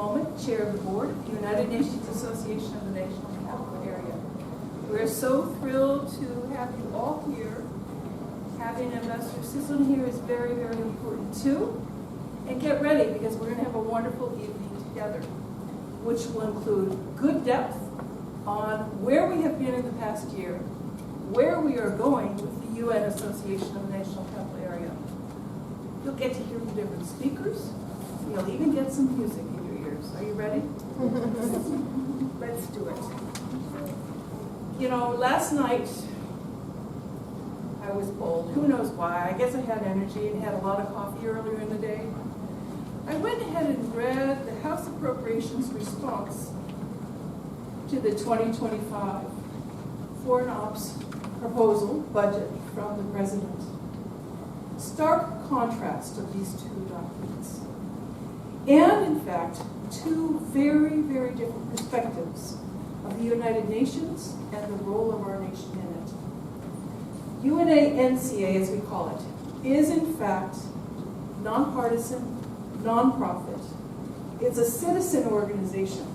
moment, Chair of the Board of the United Nations Association of the National Capital Area. We're so thrilled to have you all here. Having Ambassador Sison here is very, very important too. And get ready, because we're going to have a wonderful evening together, which will include good depth on where we have been in the past year, where we are going with the UN Association of the National Capital Area. You'll get to hear from different speakers. You'll even get some music in your ears. Are you ready? Let's do it. You know, last night I was bold. Who knows why? I guess I had energy and had a lot of coffee earlier in the day. I went ahead and read the House Appropriations response to the 2025 Foreign Ops proposal budget from the President. Stark contrast of these two documents. And in fact, two very, very different perspectives of the United Nations and the role of our nation in it. UNA-NCA, as we call it, is in fact nonpartisan, nonprofit. It's a citizen organization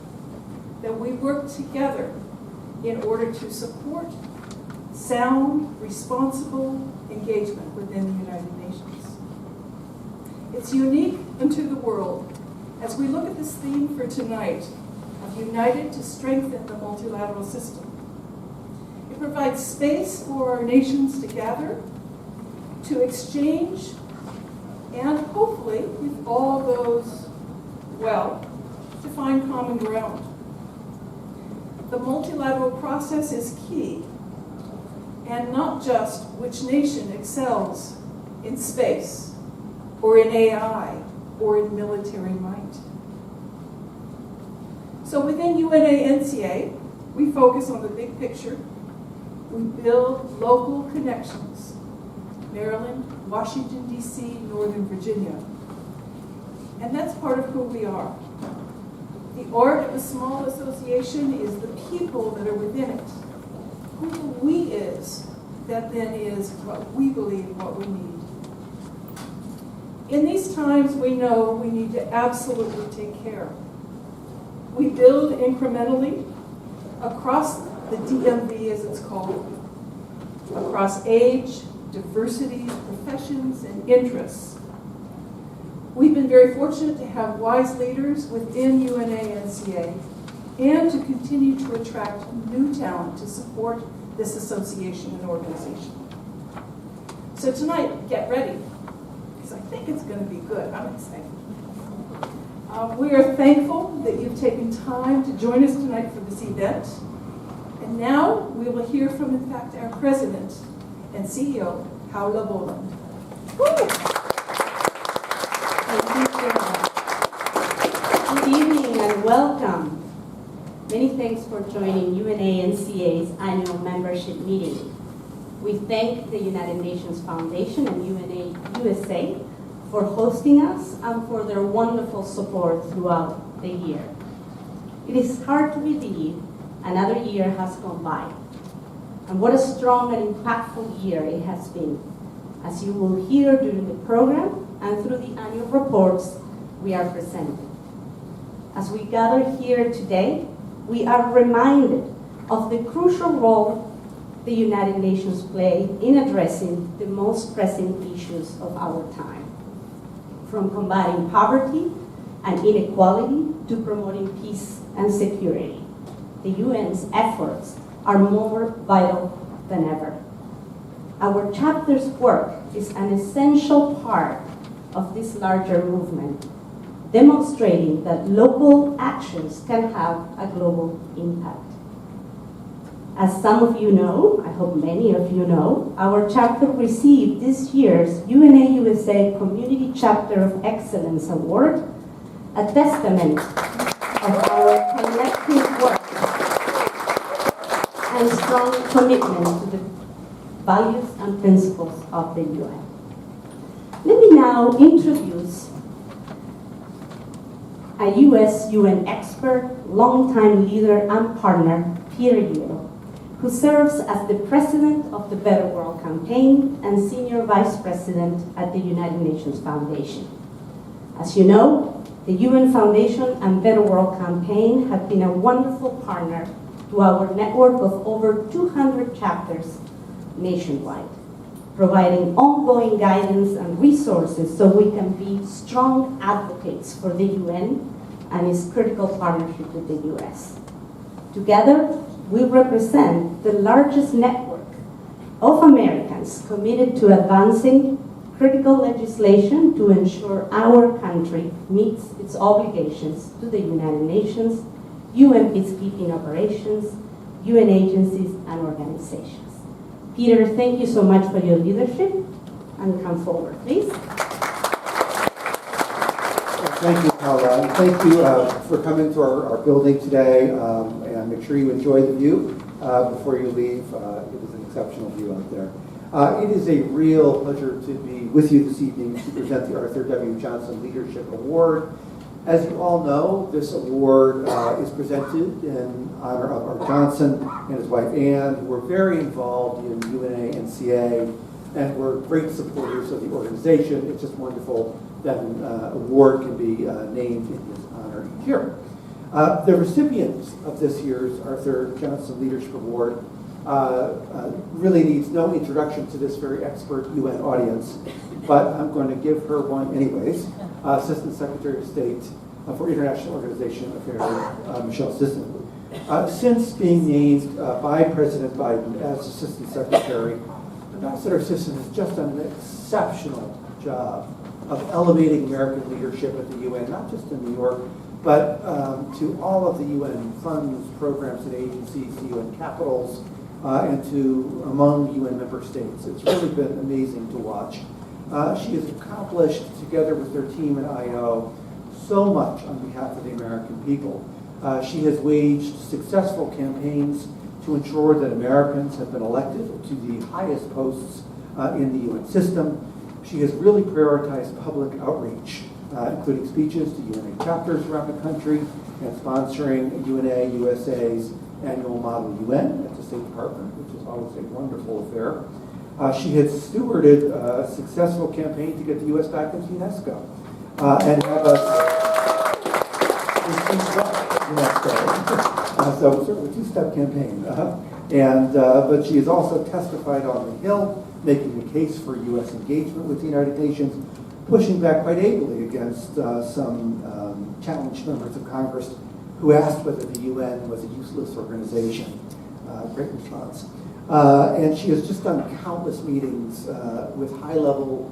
that we work together in order to support sound, responsible engagement within the United Nations. It's unique unto the world as we look at this theme for tonight of United to Strengthen the Multilateral System. It provides space for our nations to gather, to exchange, and hopefully, if all goes well, to find common ground. The multilateral process is key, and not just which nation excels in space, or in AI, or in military might. So within UNA-NCA, we focus on the big picture. We build local connections. Maryland, Washington, D.C., Northern Virginia. And that's part of who we are. The art of a small association is the people that are within it. Who the we is, that then is what we believe, what we need. In these times, we know we need to absolutely take care. We build incrementally across the DMV, as it's called, across age, diversity, professions, and interests. We've been very fortunate to have wise leaders within UNA-NCA and to continue to attract new talent to support this association and organization. So tonight, get ready, because I think it's going to be good. I'm excited. We are thankful that you've taken time to join us tonight for this event. And now we will hear from, in fact, our President and CEO, Paula Boland. Good evening and welcome. Many thanks for joining UNA-NCA's annual membership meeting. We thank the United Nations Foundation and UNA-USA for hosting us and for their wonderful support throughout the year. It is hard to believe another year has gone by. And what a strong and impactful year it has been, as you will hear during the program and through the annual reports we are presenting. As we gather here today, we are reminded of the crucial role the United Nations play in addressing the most pressing issues of our time, from combating poverty and inequality to promoting peace and security. The UN's efforts are more vital than ever. Our chapter's work is an essential part of this larger movement, demonstrating that local actions can have a global impact. As some of you know, I hope many of you know, our chapter received this year's UNA-USA Community Chapter of Excellence Award, a testament of our collective work and strong commitment to the values and principles of the UN. Let me now introduce a U.S. UN expert, longtime leader and partner, Peter Yule, who serves as the president of the Better World Campaign and senior vice president at the United Nations Foundation. As you know, The UN Foundation and Better World Campaign have been a wonderful partner to our network of over 200 chapters nationwide, providing ongoing guidance and resources so we can be strong advocates for the UN and its critical partnership with the US. Together, we represent the largest network of Americans committed to advancing critical legislation to ensure our country meets its obligations to the United Nations, UN peacekeeping operations, UN agencies, and organizations. Peter, thank you so much for your leadership, and come forward, please. Thank you, Paula. And thank you for coming to our building today, and make sure you enjoy the view before you leave. It is an exceptional view out there. It is a real pleasure to be with you this evening to present the Arthur W. Johnson Leadership Award. As you all know, this award is presented in honor of Art Johnson and his wife Anne, who were very involved in UNA-NCA and were great supporters of the organization. It's just wonderful that an award can be named in his honor each year. The recipients of this year's Arthur Johnson Leadership Award really needs no introduction to this very expert UN audience, but I'm going to give her one anyways. Assistant Secretary of State for International Organization Affairs, Michele Sison. Since being named by President Biden as Assistant Secretary, Ambassador Sison has just done an exceptional job of elevating American leadership at the UN, not just in New York, but to all of the UN funds, programs, and agencies, the UN capitals, and to among UN member states. It's really been amazing to watch. She has accomplished, together with her team at IO, so much on behalf of the American people. She has waged successful campaigns to ensure that Americans have been elected to the highest posts in the UN system. She has really prioritized public outreach, including speeches to UNA chapters around the country and sponsoring UNA-USA's annual Model UN at the State Department, which is always a wonderful affair. She had stewarded a successful campaign to get the U.S. back into UNESCO and have us UNESCO. So sort of a two-step campaign. But she has also testified on the Hill, making the case for U.S. engagement with the United Nations, pushing back quite ably against some challenged members of Congress who asked whether the UN was a useless organization. Great response. And she has just done countless meetings with high-level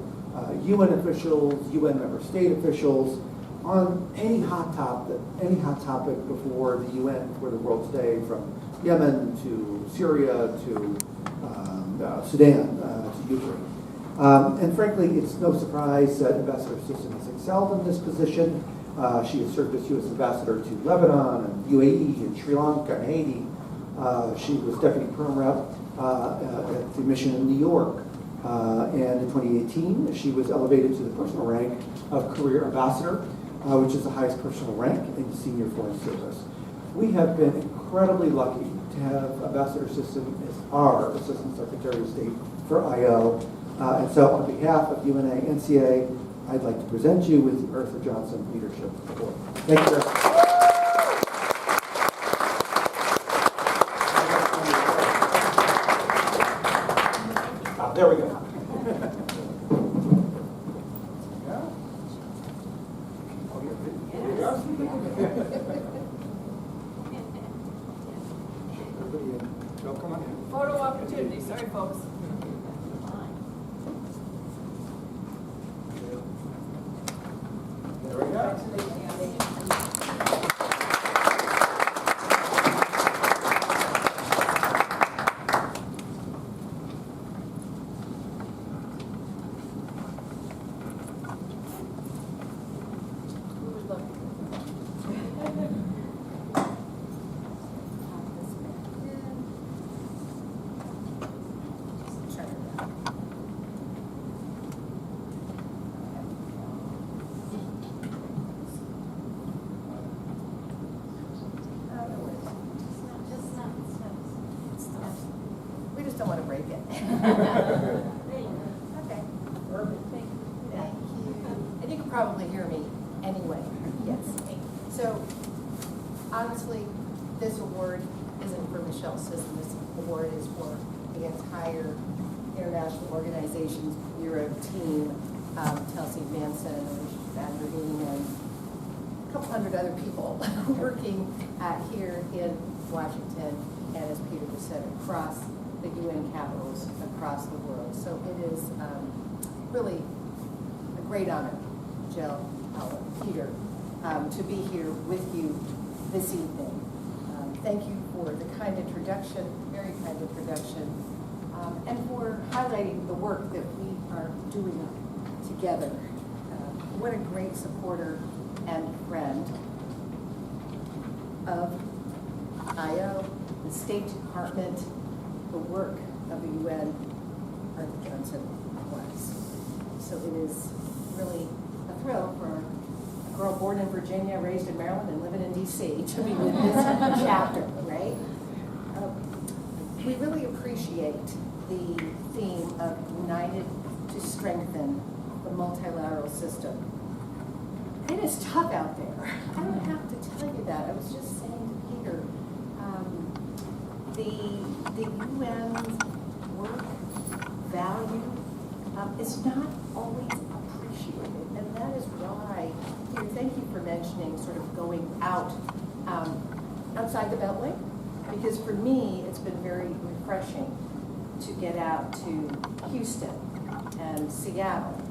UN officials, UN member state officials, on any hot topic before the UN, before the world today, from Yemen to Syria to Sudan to Ukraine. And frankly, it's no surprise that Ambassador Sison has excelled in this position. She has served as U.S. Ambassador to Lebanon and UAE and Sri Lanka and Haiti. She was Deputy Perm Rep at the mission in New York. And in 2018, she was elevated to the personal rank of Career Ambassador, which is the highest personal rank in the senior foreign service. We have been incredibly lucky to have Ambassador Sison as our Assistant Secretary of State for IO. And so on behalf of UNA-NCA, I'd like to present you with the Arthur Johnson Leadership Award. Thank you very much. There we go. Photo opportunity, sorry folks. There we go. We just don't want to break it. Okay. Perfect. Thank you. And you can probably hear me anyway. Yeah. So, honestly, this award isn't for Michele Sison. This award is for the entire International Organizations Bureau team, Chelsea Manson, Van Verdeen, and a couple hundred other people working here in Washington, and as Peter just said, across the UN capitals across the world. So it is really a great honor, Jill, Paula, Peter, to be here with you this evening. Thank you for the kind introduction, very kind introduction, and for highlighting the work that we are doing together. What a great supporter and friend of IO, the State Department, the work of the UN, Arthur Johnson was. So it is really a thrill for a girl born in Virginia, raised in Maryland, and living in DC to be with this chapter, right? We really appreciate the theme of united to strengthen the multilateral system. It is tough out there. I don't have to tell you that. I was just saying to Peter, the UN's work, value, is not always appreciated. And that is why, Peter, thank you for mentioning sort of going out outside the Beltway. Because for me, it's been very refreshing to get out to Houston and Seattle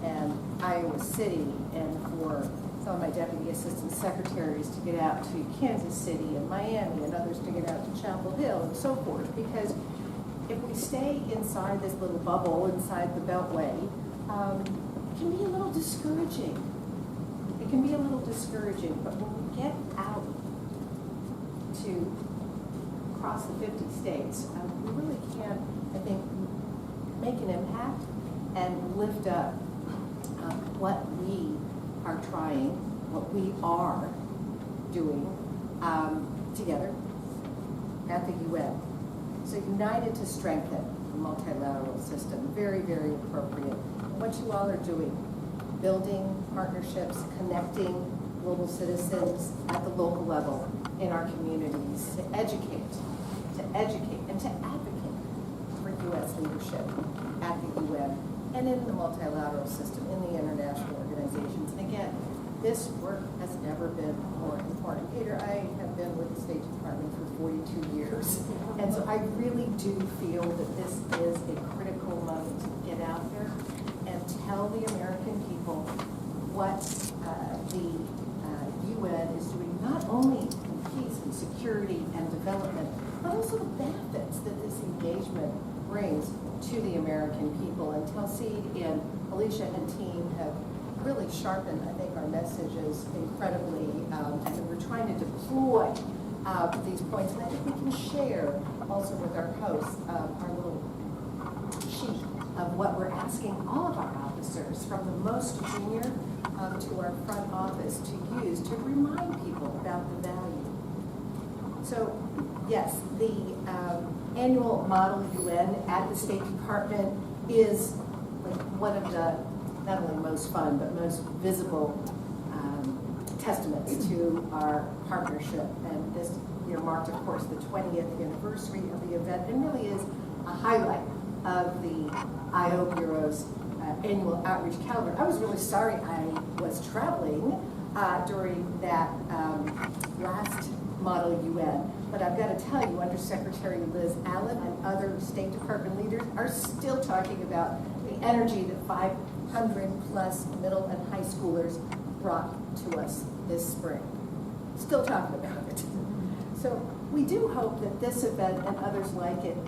and Iowa City, and for some of my deputy assistant secretaries to get out to Kansas City and Miami, and others to get out to Chapel Hill and so forth. Because if we stay inside this little bubble, inside the Beltway, it can be a little discouraging. It can be a little discouraging, but when we get out to across the 50 states, we really can, I think, make an impact and lift up what we are trying, what we are doing together at the UN. So united to strengthen the multilateral system, very, very appropriate. What you all are doing, building partnerships, connecting global citizens at the local level in our communities to educate, and to advocate for U.S. leadership at the UN and in the multilateral system, in the international organizations. And again, this work has never been more important. Peter, I have been with the State Department for 42 years, and so I really do feel that this is a critical moment to get out there and tell the American people what the UN is doing, not only in peace and security and development, but also the benefits that this engagement brings to the American people. And Chelsea and Alicia and team have really sharpened, I think, our messages incredibly, and we're trying to deploy these points. And I think we can share also with our hosts our little sheet of what we're asking all of our officers, from the most junior to our front office, to use to remind people about the value. So, yes, the annual Model UN at the State Department is like one of the not only most fun but most visible testaments to our partnership. And this year marked, of course, the 20th anniversary of the event, and really is a highlight of the IO Bureau's annual outreach calendar. I was really sorry I was traveling during that last Model UN, but I've got to tell you, Undersecretary Liz Allen and other State Department leaders are still talking about the energy that 500 plus middle and high schoolers brought to us this spring. Still talking about it. So we do hope that this event and others like it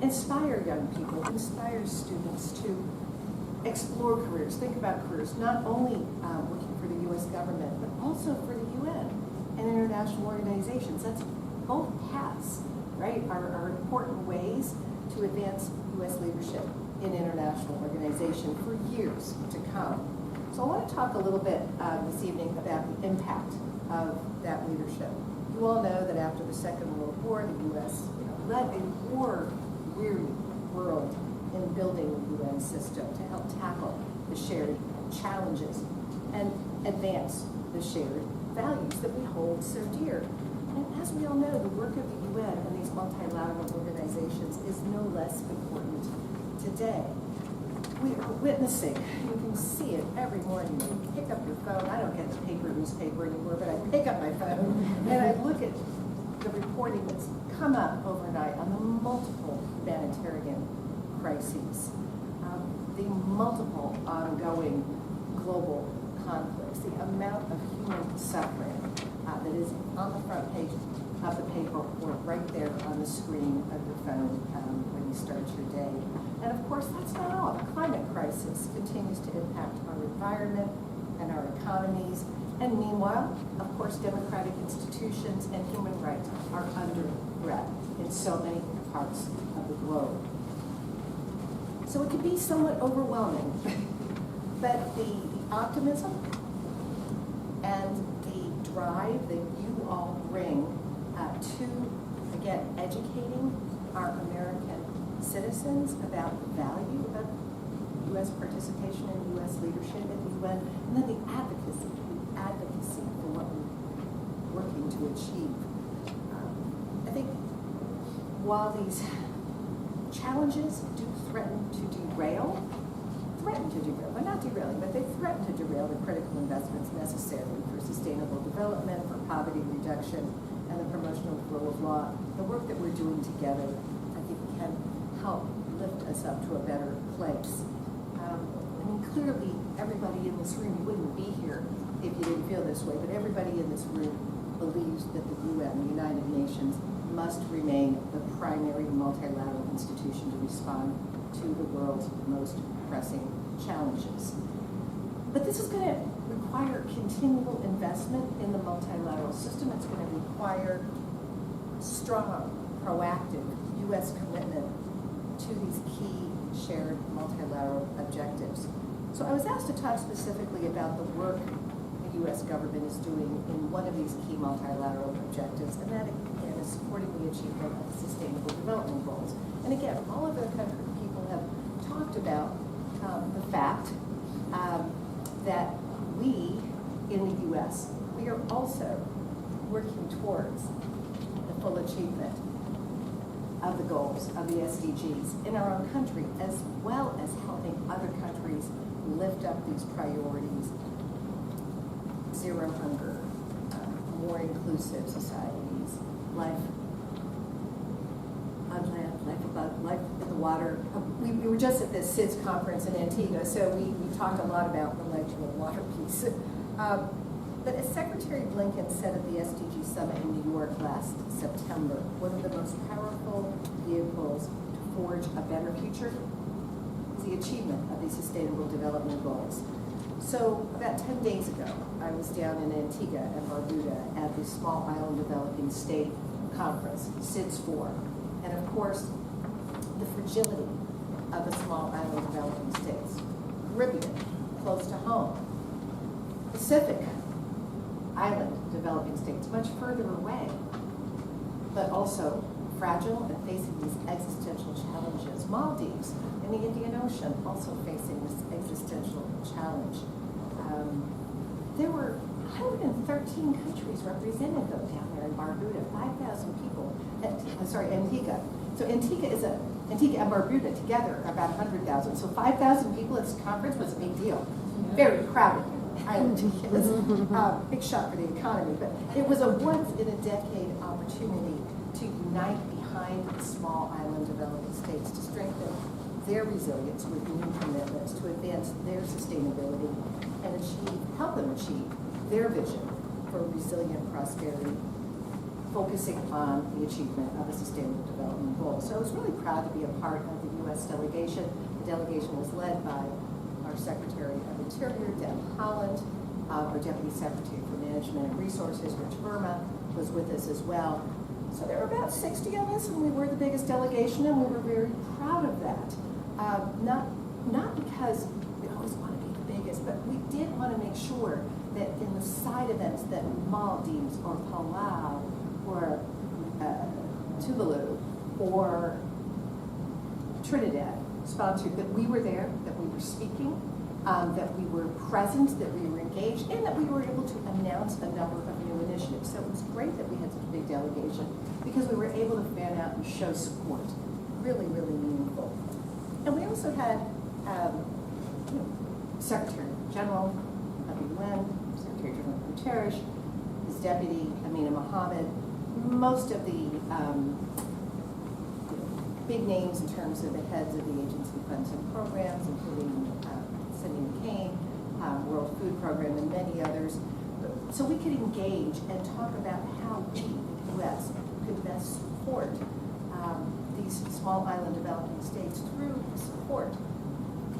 inspire young people, inspire students to explore careers, think about careers, not only working for the U.S. government, but also for the UN and international organizations. That's both paths, right, are important ways to advance U.S. leadership in international organization for years to come. So I want to talk a little bit this evening about the impact of that leadership. You all know that after the Second World War, the U.S. led a war-weary world in building the UN system to help tackle the shared challenges and advance the shared values that we hold so dear. And as we all know, the work of the UN and these multilateral organizations is no less important today. We are witnessing, you can see it every morning. You pick up your phone. I don't get the paper newspaper anymore, but I pick up my phone and I look at the reporting that's come up overnight on the multiple humanitarian crises, the multiple ongoing global conflicts, the amount of human suffering that is on the front page of the paper or right there on the screen of your phone when you start your day. And of course, that's not all. The climate crisis continues to impact our environment and our economies. And meanwhile, of course, democratic institutions and human rights are under threat in so many parts of the globe. So it can be somewhat overwhelming, but the optimism and the drive that you all bring to, again, educating our American citizens about the value of U.S. participation and U.S. leadership at the UN, and then the advocacy for what we're working to achieve. I think while these challenges do threaten to derail, but not derailing, but they threaten to derail the critical investments necessary for sustainable development, for poverty reduction, and the promotion of the rule of law. The work that we're doing together, I think, can help lift us up to a better place. Clearly, everybody in this room, you wouldn't be here if you didn't feel this way, but everybody in this room believes that the UN, the United Nations, must remain the primary multilateral institution to respond to the world's most pressing challenges. But this is going to require continual investment in the multilateral system. It's going to require strong, proactive U.S. commitment to these key shared multilateral objectives. So I was asked to talk specifically about the work the U.S. government is doing in one of these key multilateral objectives, and that, again, is supporting the achievement of the Sustainable Development Goals. And again, all of the country people have talked about the fact that we, in the U.S., we are also working towards the full achievement of the goals of the SDGs in our own country, as well as helping other countries lift up these priorities: zero hunger, more inclusive societies, life on land, life above, life in the water. We were just at this SIDS conference in Antigua, so we talked a lot about the life in the water piece. But as Secretary Blinken said at the SDG Summit in New York last September, one of the most powerful vehicles to forge a better future is the achievement of these Sustainable Development Goals. So about 10 days ago, I was down in Antigua and Barbuda at the Small Island Developing State Conference, SIDS-4. And of course, the fragility of the Small Island Developing States. Caribbean, close to home. Pacific Island Developing States, much further away, but also fragile and facing these existential challenges. Maldives in the Indian Ocean also facing this existential challenge. There were 113 countries represented though down there in Barbuda, 5,000 people. Antigua. So Antigua and Barbuda together are about 100,000. So 5,000 people at this conference was a big deal. Very crowded island. It was a big shot for the economy, but it was a once-in-a-decade opportunity to unite behind the small island developing states to strengthen their resilience with new commitments, to advance their sustainability, and help them achieve their vision for resilient prosperity, focusing on the achievement of the Sustainable Development Goals. So I was really proud to be a part of the U.S. delegation. The delegation was led by our Secretary of Interior, Deb Haaland, our Deputy Secretary for Management and Resources, Rich Verma, was with us as well. So there were about 60 of us, and we were the biggest delegation, and we were very proud of that. Not because we always want to be the biggest, but we did want to make sure that in the side events that Maldives or Palau or Tuvalu or Trinidad sponsored, that we were there, that we were speaking, that we were present, that we were engaged, and that we were able to announce a number of new initiatives. So it was great that we had such a big delegation because we were able to fan out and show support. Really, really meaningful. And we also had Secretary General of the UN, Secretary General Guterres, his deputy, Amina Mohammed, most of the big names in terms of the heads of the agency funds and programs, including Cindy McCain, World Food Program, and many others. So we could engage and talk about how we, the U.S., could best support these small island developing states through the support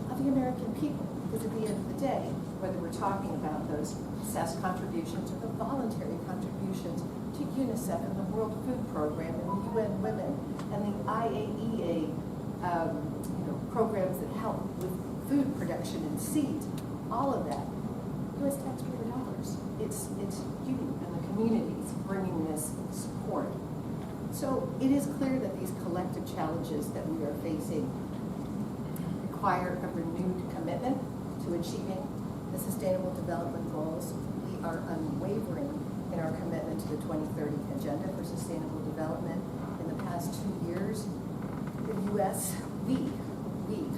of the American people. Because at the end of the day, whether we're talking about those CES contributions or the voluntary contributions to UNICEF and the World Food Program and the UN Women and the IAEA programs that help with food production and seeds, all of that, U.S. taxpayer dollars. It's you and the communities bringing this support. So it is clear that these collective challenges that we are facing require a renewed commitment to achieving the Sustainable Development Goals. We are unwavering in our commitment to the 2030 Agenda for Sustainable Development. In the past 2 years, the U.S., we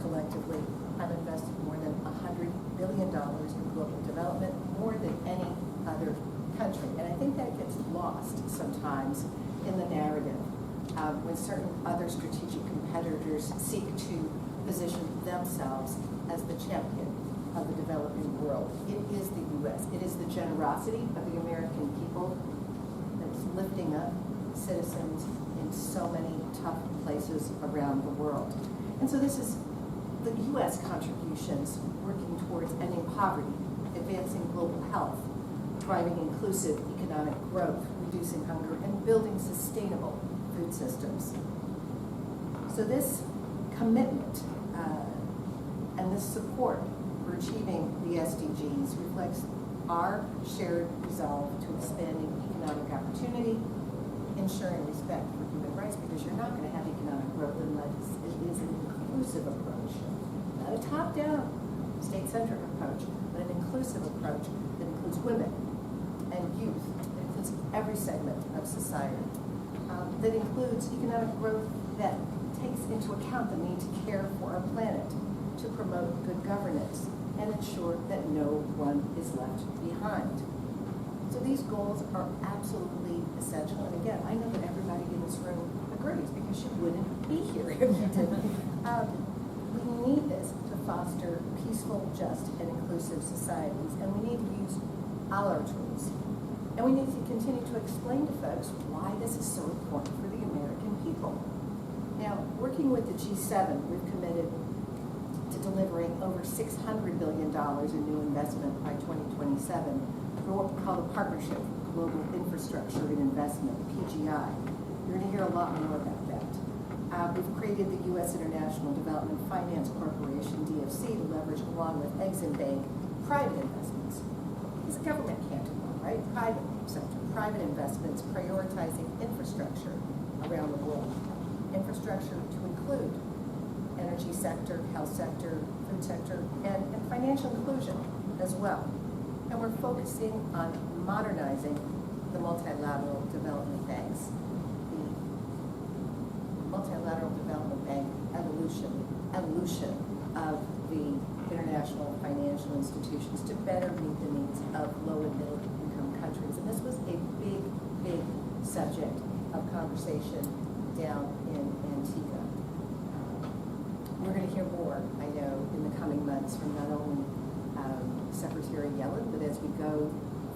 collectively have invested more than $100 billion in global development, more than any other country. And I think that gets lost sometimes in the narrative when certain other strategic competitors seek to position themselves as the champion of the developing world. It is the U.S. It is the generosity of the American people that's lifting up citizens in so many tough places around the world. And so this is the U.S. contributions working towards ending poverty, advancing global health, driving inclusive economic growth, reducing hunger, and building sustainable food systems. So this commitment and this support for achieving the SDGs reflects our shared resolve to expanding economic opportunity, ensuring respect for human rights, because you're not going to have economic growth unless it is an inclusive approach, not a top-down, state-centric approach, but an inclusive approach that includes women and youth, that includes every segment of society, that includes economic growth that takes into account the need to care for our planet, to promote good governance, and ensure that no one is left behind. So these goals are absolutely essential. And again, I know that everybody in this room agrees because you wouldn't be here if you didn't. We need this to foster peaceful, just, and inclusive societies, and we need to use all our tools. And we need to continue to explain to folks why this is so important for the American people. Now, working with the G7, we've committed to delivering over $600 billion in new investment by 2027 for what we call the Partnership for Global Infrastructure and Investment, PGI. You're going to hear a lot more about that. We've created the U.S. International Development Finance Corporation, DFC, to leverage, along with Exim Bank, private investments. Because the government can't do one, right? Private sector, private investments, prioritizing infrastructure around the world. Infrastructure to include energy sector, health sector, food sector, and financial inclusion as well. And we're focusing on modernizing the multilateral development banks. The multilateral development bank evolution of the international financial institutions to better meet the needs of low and middle income countries. And this was a big, big subject of conversation down in Antigua. We're going to hear more, I know, in the coming months from not only Secretary Yellen, but as we go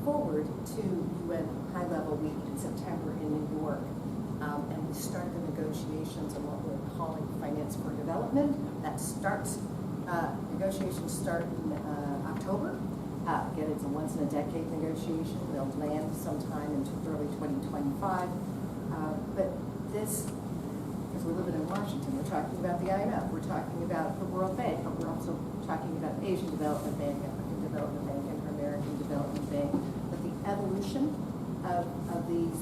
forward to UN high-level week in September in New York, and we start the negotiations on what we're calling Finance for Development. That starts, negotiations start in October. Again, it's a once-in-a-decade negotiation. They'll land sometime into early 2025. But this, because we're living in Washington, we're talking about the IMF, we're talking about the World Bank, but we're also talking about Asian Development Bank, African Development Bank, and American Development Bank. But the evolution of these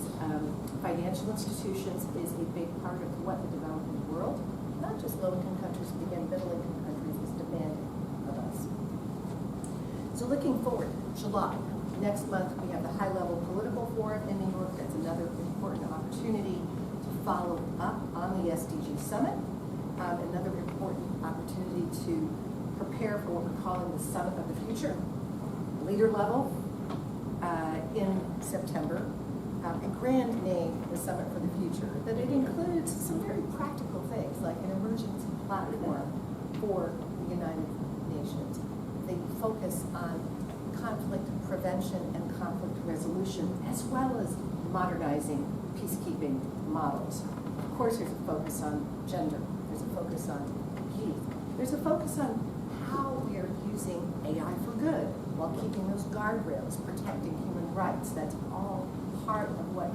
financial institutions is a big part of what the developing world, not just low-income countries, but again, middle-income countries, is demanding of us. So looking forward, July, next month we have the high-level political forum in New York. That's another important opportunity to follow up on the SDG Summit. Another important opportunity to prepare for what we're calling the Summit of the Future, leader level, in September. A grand name, the Summit for the Future, that it includes some very practical things like an emergency platform for the United Nations. They focus on conflict prevention and conflict resolution, as well as modernizing peacekeeping models. Of course, there's a focus on gender. There's a focus on youth. There's a focus on how we are using AI for good while keeping those guardrails, protecting human rights. That's all part of what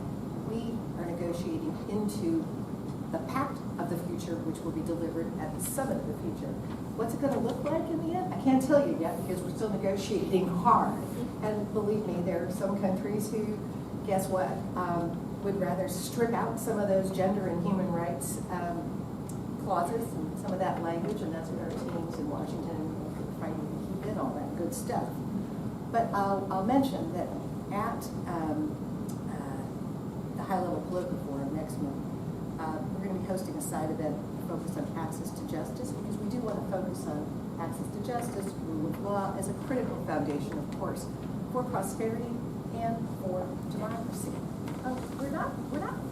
we are negotiating into the Pact of the Future, which will be delivered at the Summit of the Future. What's it going to look like in the end? I can't tell you yet because we're still negotiating hard. And believe me, there are some countries who, guess what, would rather strip out some of those gender and human rights clauses and some of that language, and that's what our teams in Washington are fighting to keep in, all that good stuff. But I'll mention that at the high-level political forum next month, we're going to be hosting a side event focused on access to justice, because we do want to focus on access to justice, rule of law, as a critical foundation, of course, for prosperity and for democracy. We're not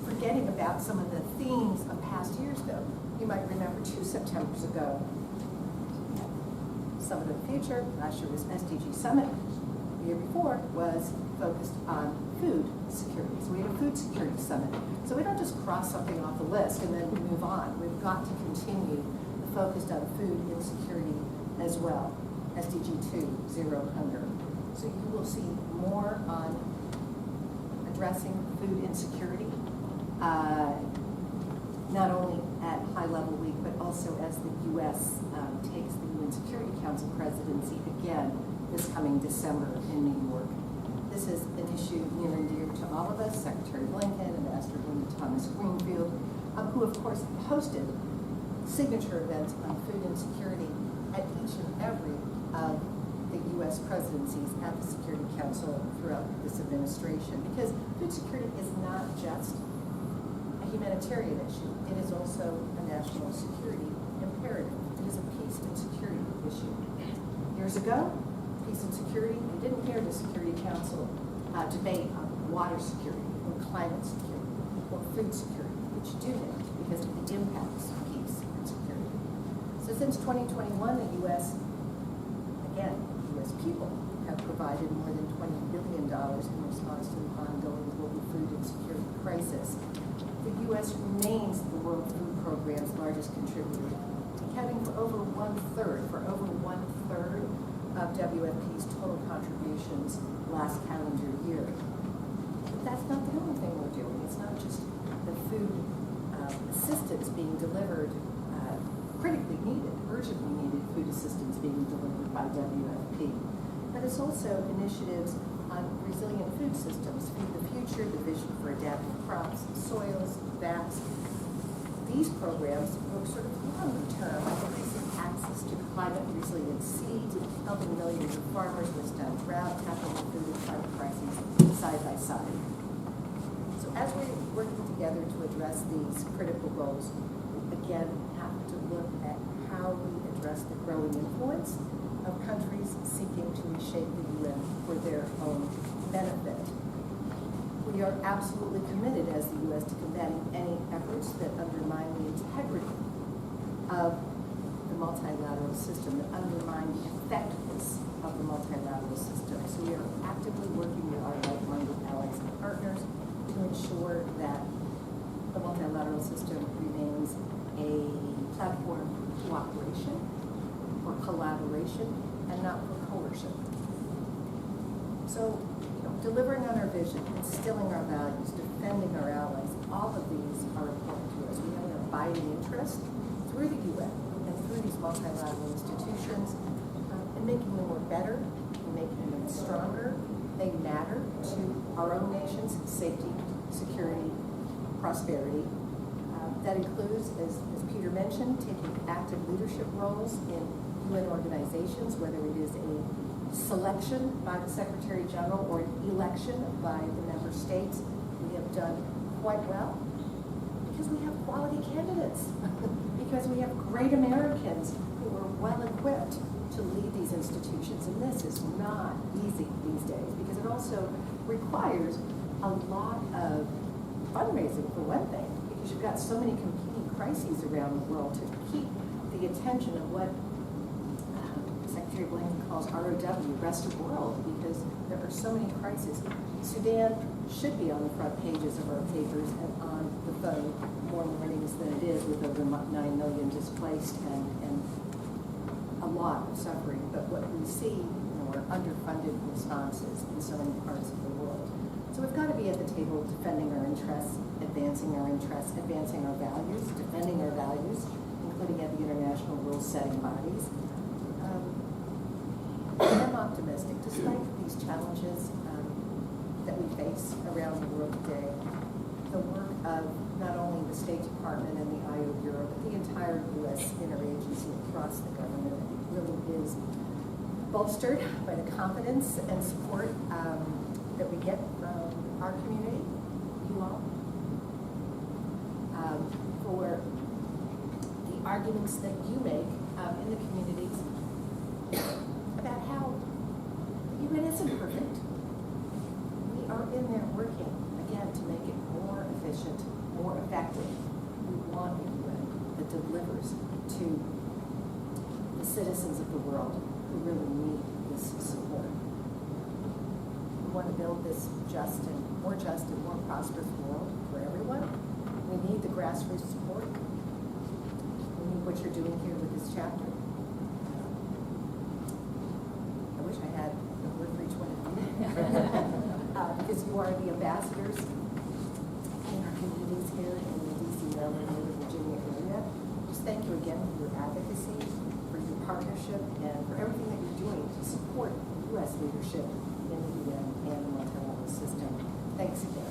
forgetting about some of the themes of past years, though. You might remember 2 Septembers ago, Summit of the Future. Last year was SDG Summit. The year before was focused on food security. So we had a food security summit. So we don't just cross something off the list and then move on. We've got to continue the focus on food insecurity as well. SDG 2, Zero Hunger. So you will see more on addressing food insecurity, not only at High Level Week, but also as the U.S. Takes the UN Security Council presidency again this coming December in New York. This is an issue near and dear to all of us. Secretary Blinken, Ambassador Linda Thomas-Greenfield, who of course hosted signature events on food insecurity at each and every of the U.S. presidencies at the Security Council throughout this administration. Because food security is not just a humanitarian issue. It is also a national security imperative. It is a peace and security issue. Years ago, peace and security, we didn't hear the Security Council debate on water security or climate security or food security, which do now because of the impacts of peace and security. So since 2021, the U.S., again, U.S. people have provided more than $20 billion in response to the ongoing global food insecurity crisis. The U.S. remains the World Food Program's largest contributor, accounting for over one-third of WFP's total contributions last calendar year. But that's not the only thing we're doing. It's not just the food assistance being delivered, critically needed, urgently needed food assistance being delivered by WFP, but it's also initiatives on resilient food systems, Feed the Future, the Vision for Adaptive Crops, Soils, VAPS. These programs look sort of longer term, like increasing access to climate resilient seeds, helping millions of farmers withstand drought, tackling food and climate crises side by side. So as we're working together to address these critical goals, we again have to look at how we address the growing influence of countries seeking to reshape the UN for their own benefit. We are absolutely committed as the U.S. to combating any efforts that undermine the integrity of the multilateral system, that undermine the effectiveness of the multilateral system. So we are actively working with our like-minded allies and partners to ensure that the multilateral system remains a platform for cooperation, for collaboration, and not for coercion. So, delivering on our vision, instilling our values, defending our allies, all of these are important to us. We have an abiding interest through the UN and through these multilateral institutions in making them work better, in making them stronger. They matter to our own nation's safety, security, prosperity. That includes, as Peter mentioned, taking active leadership roles in UN organizations, whether it is a selection by the Secretary General or election by the member states, we have done quite well because we have quality candidates, because we have great Americans who are well equipped to lead these institutions. And this is not easy these days because it also requires a lot of fundraising for one thing, because you've got so many competing crises around the world to keep the attention of what Secretary Blinken calls ROW, rest of world, because there are so many crises. Sudan should be on the front pages of our papers and on the phone more mornings than it is, with over 9 million displaced and a lot of suffering. But what we see, are underfunded responses in so many parts of the world. So we've got to be at the table defending our interests, advancing our values, defending our values, including at the international rules-setting bodies. I'm optimistic, despite these challenges that we face around the world today. The work of not only the State Department and the IO Bureau, but the entire U.S. interagency across the government really is bolstered by the confidence and support that we get from our community, you all, for the arguments that you make in the communities about how UN isn't perfect. We are in there working, again, to make it more efficient, more effective. We want a UN that delivers to the citizens of the world who really need this support. We want to build this more just and more prosperous world for everyone. We need the grassroots support. We need what you're doing here with this chapter. I wish I had the word for each one of you. Because you are the ambassadors in our communities here in the D.C., Maryland, and the Virginia area. Just thank you again for your advocacy, for your partnership, and for everything that you're doing to support U.S. leadership in the UN and the multilateral system. Thanks again.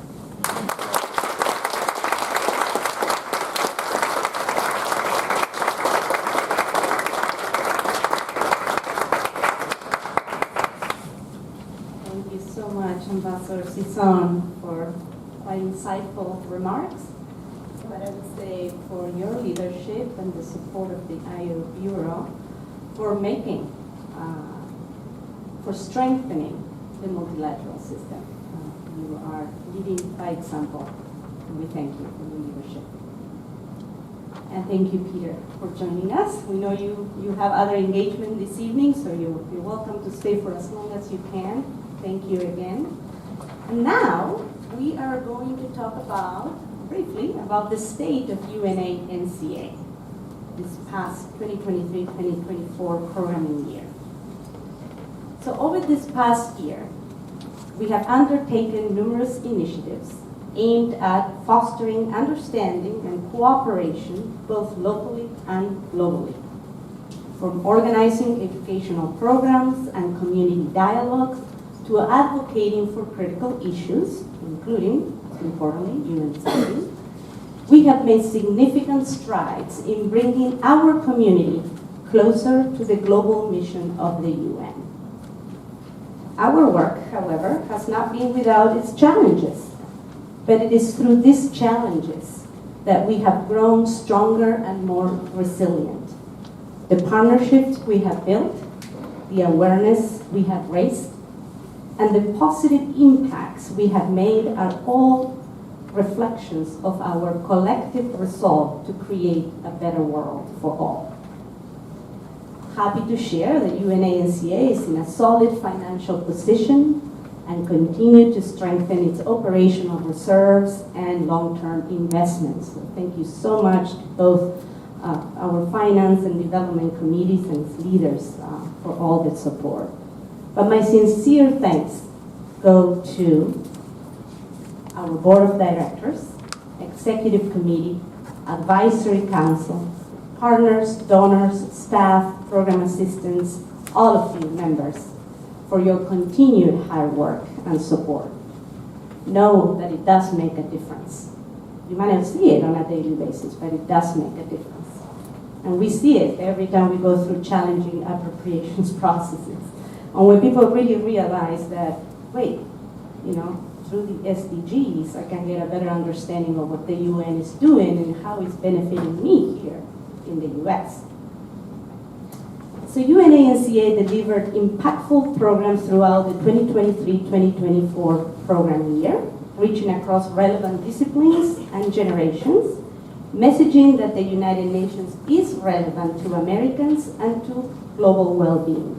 Thank you so much, Ambassador Sison, for quite insightful remarks. But I would say for your leadership and the support of the IO Bureau for for strengthening the multilateral system. You are leading by example, and we thank you for your leadership. And thank you, Peter, for joining us. We know you have other engagement this evening, so you're welcome to stay for as long as you can. Thank you again. And now we are going to talk briefly about the state of UNA-NCA this past 2023-2024 programming year. So over this past year, we have undertaken numerous initiatives aimed at fostering understanding and cooperation both locally and globally. From organizing educational programs and community dialogues to advocating for critical issues, including, importantly, UN safety, we have made significant strides in bringing our community closer to the global mission of the UN. Our work, however, has not been without its challenges, but it is through these challenges that we have grown stronger and more resilient. The partnerships we have built, the awareness we have raised, and the positive impacts we have made are all reflections of our collective resolve to create a better world for all. Happy to share that UNA-NCA is in a solid financial position and continue to strengthen its operational reserves and long-term investments. So thank you so much to both our finance and development committees and its leaders for all the support. But my sincere thanks go to our board of directors, executive committee, advisory council, partners, donors, staff, program assistants, all of you members, for your continued hard work and support. Know that it does make a difference. You might not see it on a daily basis, but it does make a difference. And we see it every time we go through challenging appropriations processes. And when people really realize that, wait, through the SDGs, I can get a better understanding of what the UN is doing and how it's benefiting me here in the US. So UNA-NCA delivered impactful programs throughout the 2023-2024 program year, reaching across relevant disciplines and generations, messaging that the United Nations is relevant to Americans and to global well-being.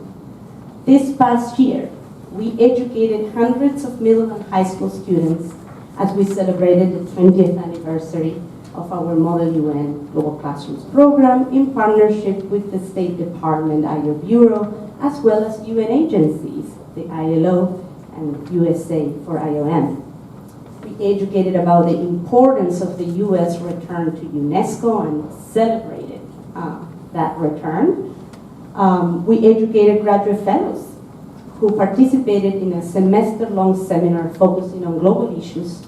This past year, we educated hundreds of middle and high school students as we celebrated the 20th anniversary of our Model UN Global Classrooms program in partnership with the State Department IO Bureau, as well as UN agencies, the ILO and USA for IOM. We educated about the importance of the US return to UNESCO and celebrated that return. We educated graduate fellows who participated in a semester-long seminar focusing on global issues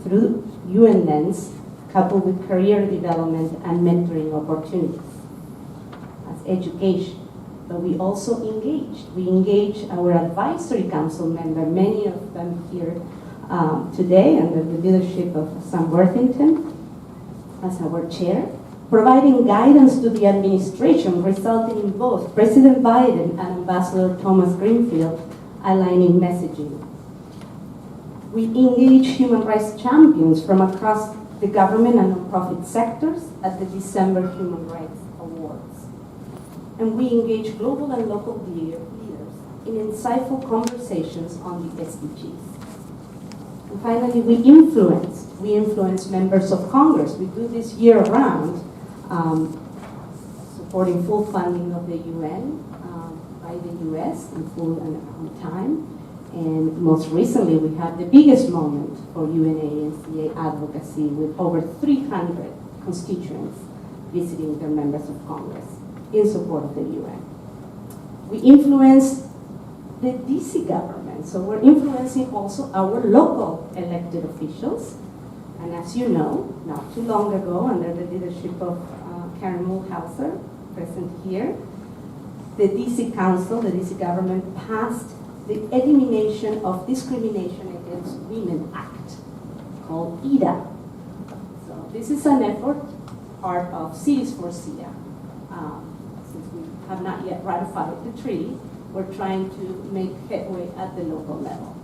through UN lens, coupled with career development and mentoring opportunities. That's education. But we also engaged. We engaged our advisory council member, many of them here today under the leadership of Sam Worthington as our chair, providing guidance to the administration, resulting in both President Biden and Ambassador Thomas Greenfield aligning messaging. We engage human rights champions from across the government and nonprofit sectors at the December Human Rights Awards. And we engage global and local leaders in insightful conversations on the SDGs. And finally, we influence members of Congress. We do this year-round, supporting full funding of the UN by the US in full and on time. And most recently, we had the biggest moment for UNA-NCA advocacy with over 300 constituents visiting their members of Congress in support of the UN. We influence the DC government, so we're influencing also our local elected officials. And as you know, not too long ago, under the leadership of Karen Mulhauser, present here, the DC Council, the DC government passed the Elimination of Discrimination Against Women Act, called EDA. So this is an effort, part of Cities for SIDA. Since we have not yet ratified the treaty, we're trying to make headway at the local level.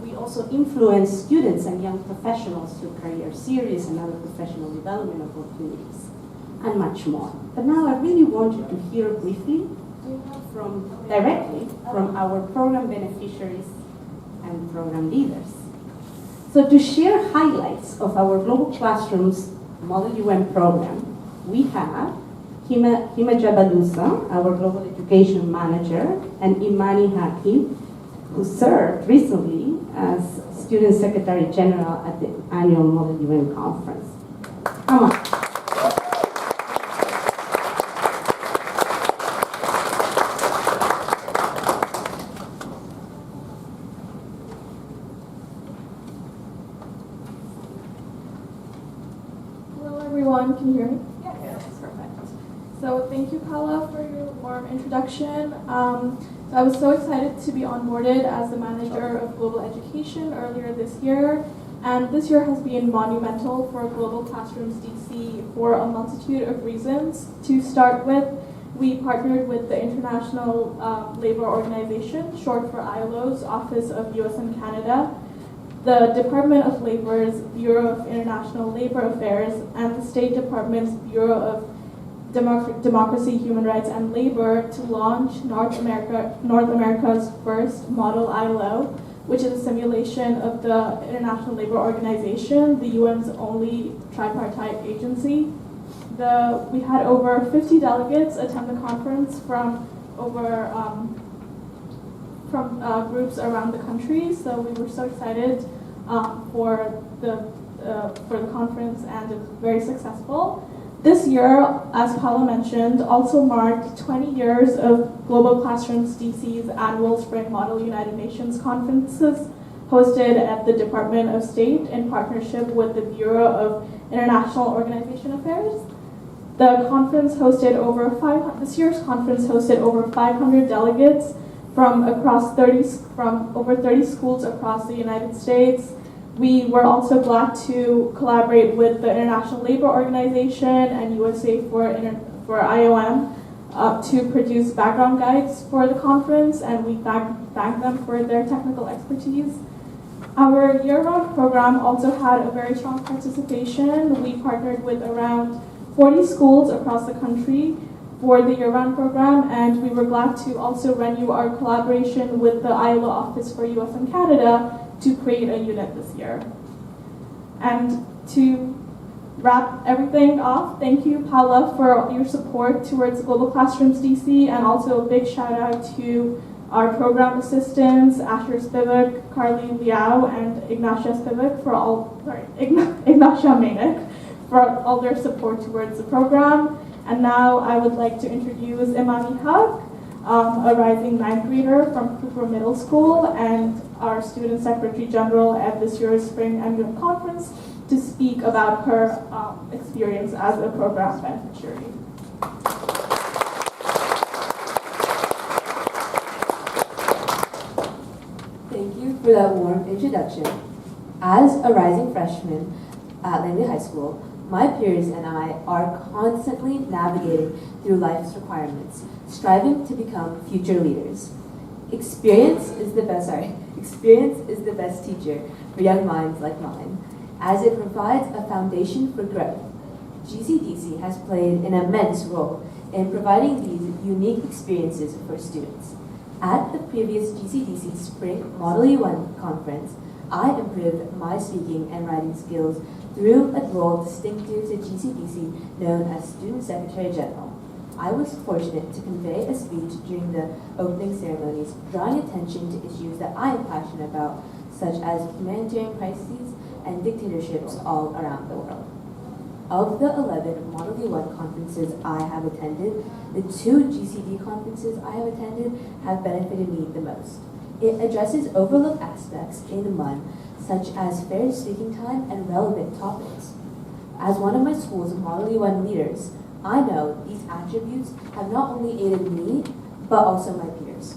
We also influence students and young professionals through career series and other professional development opportunities, and much more. But now I really want you to hear briefly directly from our program beneficiaries and program leaders. So to share highlights of our Global Classrooms Model UN program, we have Hima Jabalusa, our Global Education Manager, and Imani Hakim, who served recently as Student Secretary General at the annual Model UN Conference. Come on. Can you hear me? Yes. Perfect. So thank you, Paula, for your warm introduction. I was so excited to be onboarded as the manager of global education earlier this year. And this year has been monumental for Global Classrooms DC for a multitude of reasons. To start with, we partnered with the International Labor Organization, short for ILO's Office of US and Canada, the Department of Labor's Bureau of International Labor Affairs, and the State Department's Bureau of Democracy, Human Rights, and Labor to launch North America's first model ILO, which is a simulation of the International Labor Organization, the UN's only tripartite agency. We had over 50 delegates attend the conference from groups around the country, so we were so excited for the conference, and it was very successful. This year, as Paula mentioned, also marked 20 years of Global Classrooms DC's annual Spring Model United Nations conferences hosted at the Department of State in partnership with the Bureau of International Organization Affairs. This year's conference hosted over 500 delegates from over 30 schools across the United States. We were also glad to collaborate with the International Labor Organization and USA for IOM to produce background guides for the conference, and we thank them for their technical expertise. Our year-round program also had a very strong participation. We partnered with around 40 schools across the country for the year-round program, and we were glad to also renew our collaboration with the Iowa Office for US and Canada to create a unit this year. And to wrap everything off, thank you, Paula, for your support towards Global Classrooms DC, and also a big shout out to our program assistants, Asher Spivak, Carly Liao, and Ignacia Spivak Ignacia Manek for all their support towards the program. And now I would like to introduce Imani Haq, a rising ninth grader from Cooper Middle School and our Student Secretary General at this year's Spring Annual Conference, to speak about her experience as a program beneficiary. Thank you for that warm introduction. As a rising freshman at Langley High School, my peers and I are constantly navigating through life's requirements, striving to become future leaders. Experience is the best teacher for young minds like mine, as it provides a foundation for growth. GCDC has played an immense role in providing these unique experiences for students. At the previous GCDC Spring Model UN conference, I improved my speaking and writing skills through a role distinctive to GCDC known as Student Secretary General. I was fortunate to convey a speech during the opening ceremonies, drawing attention to issues that I am passionate about, such as humanitarian crises and dictatorships all around the world. Of the 11 Model UN conferences I have attended, the 2 GCD conferences I have attended have benefited me the most. It addresses overlooked aspects in MUN, such as fair speaking time and relevant topics. As one of my school's Model UN leaders, I know these attributes have not only aided me, but also my peers.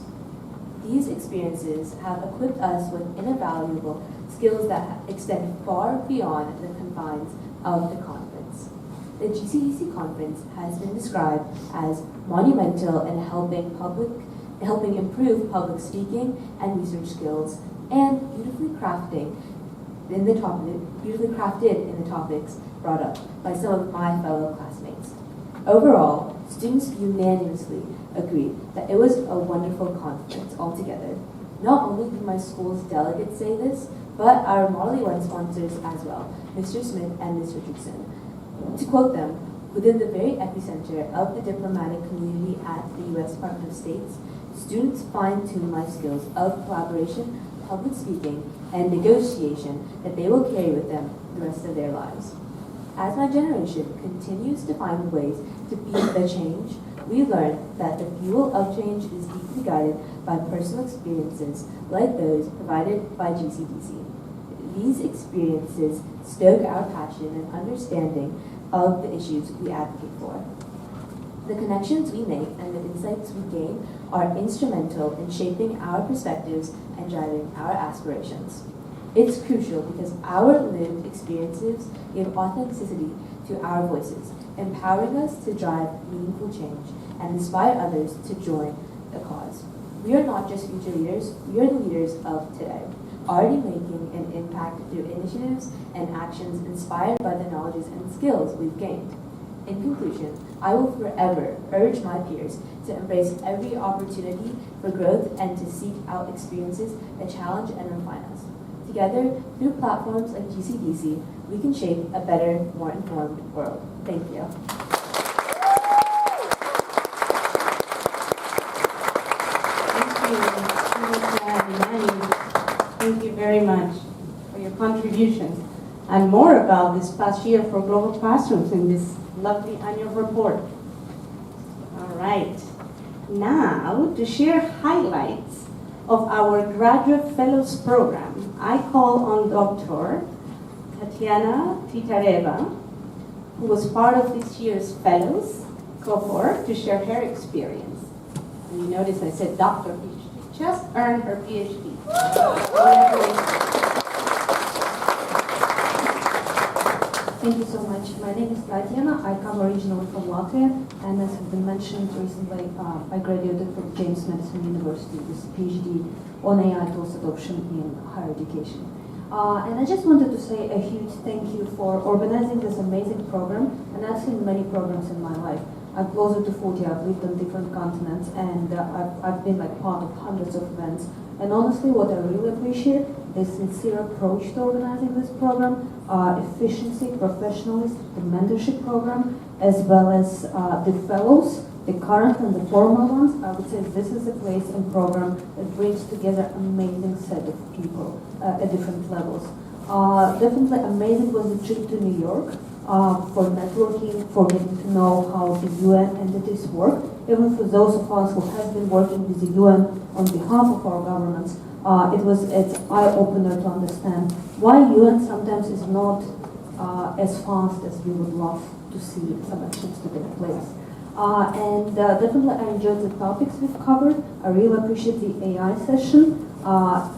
These experiences have equipped us with invaluable skills that extend far beyond the confines of the conference. The GCDC conference has been described as monumental in helping improve public speaking and research skills, and beautifully crafted in the topics brought up by some of my fellow classmates. Overall, students unanimously agreed that it was a wonderful conference altogether. Not only did my school's delegates say this, but our Model UN sponsors as well, Mr. Smith and Ms. Richardson. To quote them, within the very epicenter of the diplomatic community at the U.S. Department of State, students fine-tune my skills of collaboration, public speaking, and negotiation that they will carry with them the rest of their lives. As my generation continues to find ways to be the change, we learn that the fuel of change is deeply guided by personal experiences like those provided by GCDC. These experiences stoke our passion and understanding of the issues we advocate for. The connections we make and the insights we gain are instrumental in shaping our perspectives and driving our aspirations. It's crucial because our lived experiences give authenticity to our voices, empowering us to drive meaningful change and inspire others to join the cause. We are not just future leaders, we are the leaders of today, already making an impact through initiatives and actions inspired by the knowledges and skills we've gained. In conclusion, I will forever urge my peers to embrace every opportunity for growth and to seek out experiences that challenge and refine us. Together, through platforms like GCDC, we can shape a better, more informed world. Thank you. Thank you very much for your contributions and more about this past year for Global Classrooms in this lovely annual report. All right. Now, to share highlights of our Graduate Fellows Program, I call on Dr. Tatiana Titareva, who was part of this year's Fellows cohort, to share her experience. And you notice I said Dr. just earned her PhD. Congratulations. Thank you so much. My name is Tatiana. I come originally from Latvia, and as has been mentioned recently, I graduated from James Madison University with a PhD on AI tools adoption in higher education. And I just wanted to say a huge thank you for organizing this amazing program, and I've seen many programs in my life. I'm closer to 40, I've lived on different continents, and I've been like part of hundreds of events. And honestly, what I really appreciate is sincere approach to organizing this program, efficiency, professionalism, the mentorship program, as well as the fellows, the current and the former ones. I would say this is a place and program that brings together an amazing set of people at different levels. Definitely amazing was the trip to New York for networking, for getting to know how the UN entities work. Even for those of us who have been working with the UN on behalf of our governments, it's eye-opener to understand why UN sometimes is not as fast as we would love to see some actions to take place. Definitely I enjoyed the topics we've covered. I really appreciate the AI session.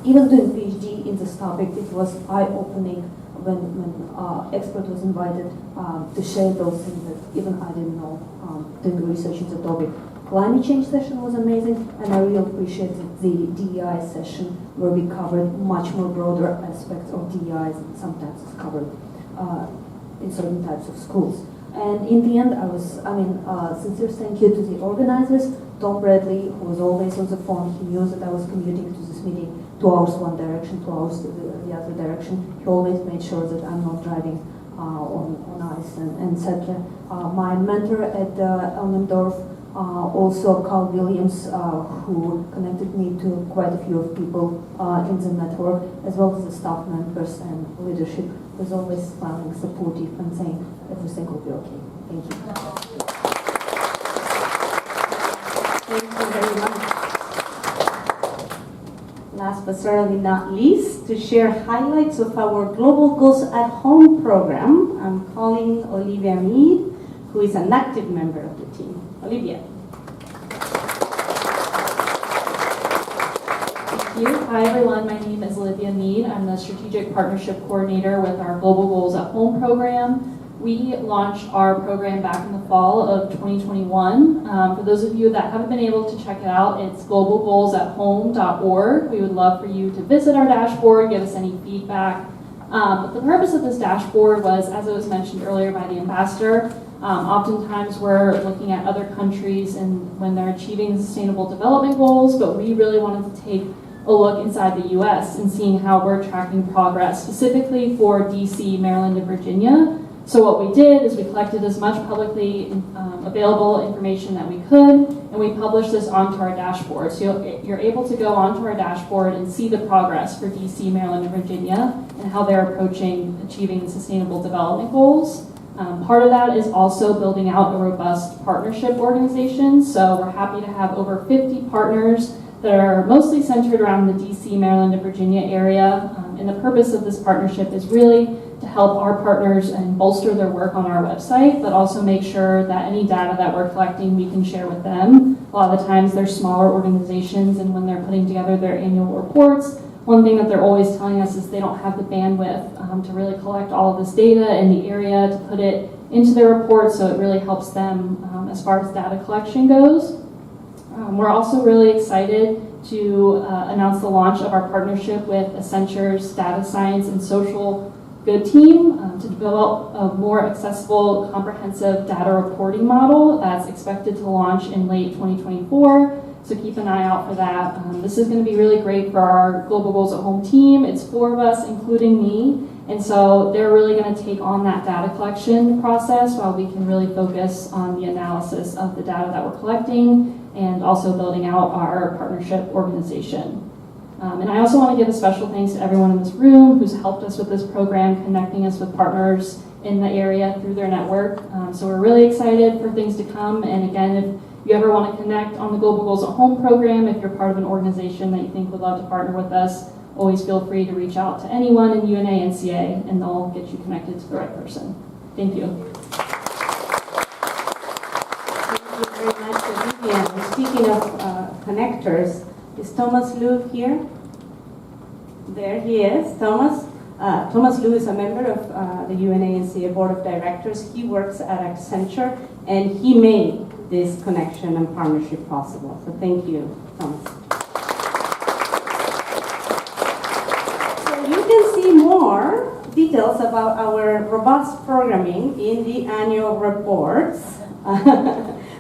Even doing PhD in this topic, it was eye-opening when expert was invited to share those things that even I didn't know doing research in the topic. Climate change session was amazing, and I really appreciated the DEI session where we covered much more broader aspects of DEI than sometimes is covered in certain types of schools. And in the end, sincere thank you to the organizers. Tom Bradley, who was always on the phone, he knew that I was commuting to this meeting 2 hours one direction, 2 hours the other direction. He always made sure that I'm not driving on ice and etc. My mentor at Elmendorf, also Carl Williams, who connected me to quite a few of people in the network, as well as the staff members and leadership, was always smiling, supportive, and saying everything will be okay. Thank you. Thank you very much. Last but certainly not least, to share highlights of our Global Goals at Home program, I'm calling Olivia Mead, who is an active member of the team. Olivia. Thank you. Hi everyone, my name is Olivia Mead. I'm the Strategic Partnership Coordinator with our Global Goals at Home program. We launched our program back in the fall of 2021. For those of you that haven't been able to check it out, it's globalgoalsathome.org. We would love for you to visit our dashboard, give us any feedback. But the purpose of this dashboard was, as it was mentioned earlier by the ambassador, oftentimes we're looking at other countries and when they're achieving sustainable development goals, but we really wanted to take a look inside the US and seeing how we're tracking progress, specifically for DC, Maryland, and Virginia. So what we did is we collected as much publicly available information that we could, and we published this onto our dashboard. So you're able to go onto our dashboard and see the progress for DC, Maryland, and Virginia, and how they're approaching achieving the sustainable development goals. Part of that is also building out a robust partnership organization. So we're happy to have over 50 partners that are mostly centered around the DC, Maryland, and Virginia area. And the purpose of this partnership is really to help our partners and bolster their work on our website, but also make sure that any data that we're collecting we can share with them. A lot of the times they're smaller organizations, and when they're putting together their annual reports, one thing that they're always telling us is they don't have the bandwidth to really collect all of this data in the area to put it into their report, so it really helps them as far as data collection goes. We're also really excited to announce the launch of our partnership with Accenture's Data Science and Social Good team to develop a more accessible, comprehensive data reporting model that's expected to launch in late 2024. So keep an eye out for that. This is going to be really great for our Global Goals at Home team. It's 4 of us, including me. And so they're really going to take on that data collection process while we can really focus on the analysis of the data that we're collecting and also building out our partnership organization. And I also want to give a special thanks to everyone in this room who's helped us with this program, connecting us with partners in the area through their network. So we're really excited for things to come. And again, if you ever want to connect on the Global Goals at Home program, if you're part of an organization that you think would love to partner with us, always feel free to reach out to anyone in UNA-NCA and they'll get you connected to the right person. Thank you. Thank you very much, Olivia. Speaking of connectors, Is Thomas Liu here? There he is, Thomas. Thomas Liu is a member of the UNA-NCA Board of Directors. He works at Accenture, and he made this connection and partnership possible. So thank you, Thomas. So you can see more details about our robust programming in the annual reports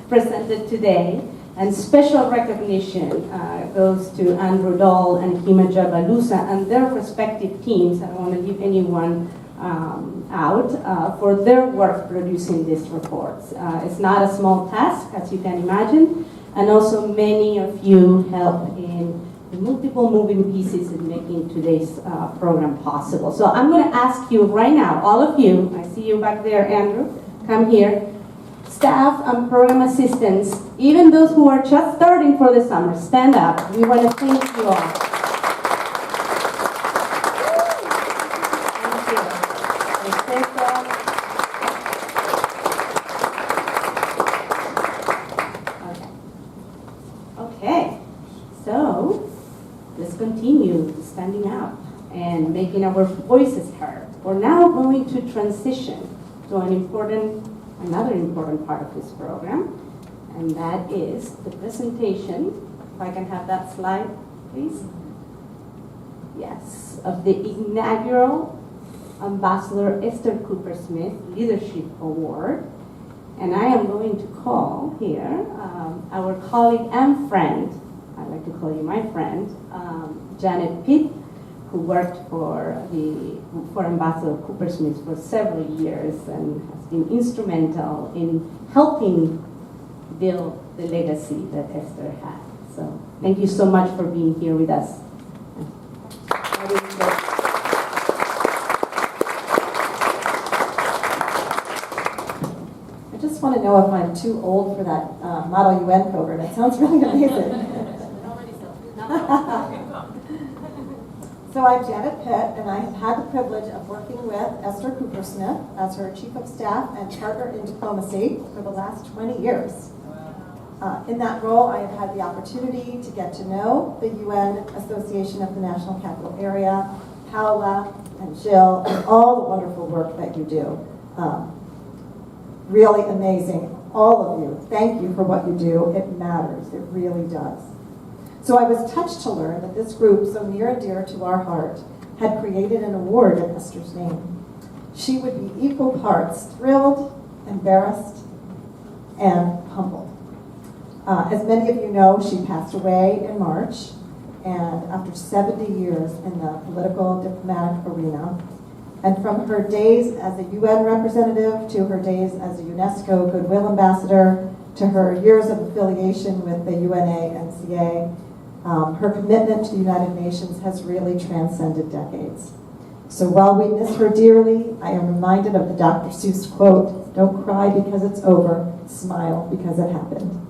presented today. And special recognition goes to Andrew Dahl and Himaja Balusa and their respective teams. I don't want to leave anyone out for their work producing these reports. It's not a small task, as you can imagine, and also many of you help in the multiple moving pieces in making today's program possible. So I'm going to ask you right now, all of you, I see you back there, Andrew, come here. Staff and program assistants, even those who are just starting for the summer, stand up. We want to thank you all. Okay, so let's continue standing up and making our voices heard. We're now going to transition to another important part of this program, and that is the presentation. If I can have that slide, please. Yes, of the inaugural Ambassador Esther Cooper Smith Leadership Award. And I am going to call here our colleague and friend, I like to call you my friend, Janet Pitt, who worked for Ambassador Cooper Smith for several years and has been instrumental in helping build the legacy that Esther had. So thank you so much for being here with us. I just want to know if I'm too old for that Model UN program. It sounds really amazing. So I'm Janet Pitt, and I have had the privilege of working with Esther Cooper Smith as her Chief of Staff and Partner in Diplomacy for the last 20 years. In that role, I have had the opportunity to get to know the UN Association of the National Capital Area, Paula and Jill, and all the wonderful work that you do. Really amazing. All of you, thank you for what you do. It matters. It really does. So I was touched to learn that this group, so near and dear to our heart, had created an award in Esther's name. She would be equal parts thrilled, embarrassed, and humbled. As many of you know, she passed away in March, and after 70 years in the political diplomatic arena, and from her days as a UN representative to her days as a UNESCO Goodwill Ambassador to her years of affiliation with the UNA-NCA, her commitment to the United Nations has really transcended decades. So while we miss her dearly, I am reminded of the Dr. Seuss quote, "Don't cry because it's over, smile because it happened."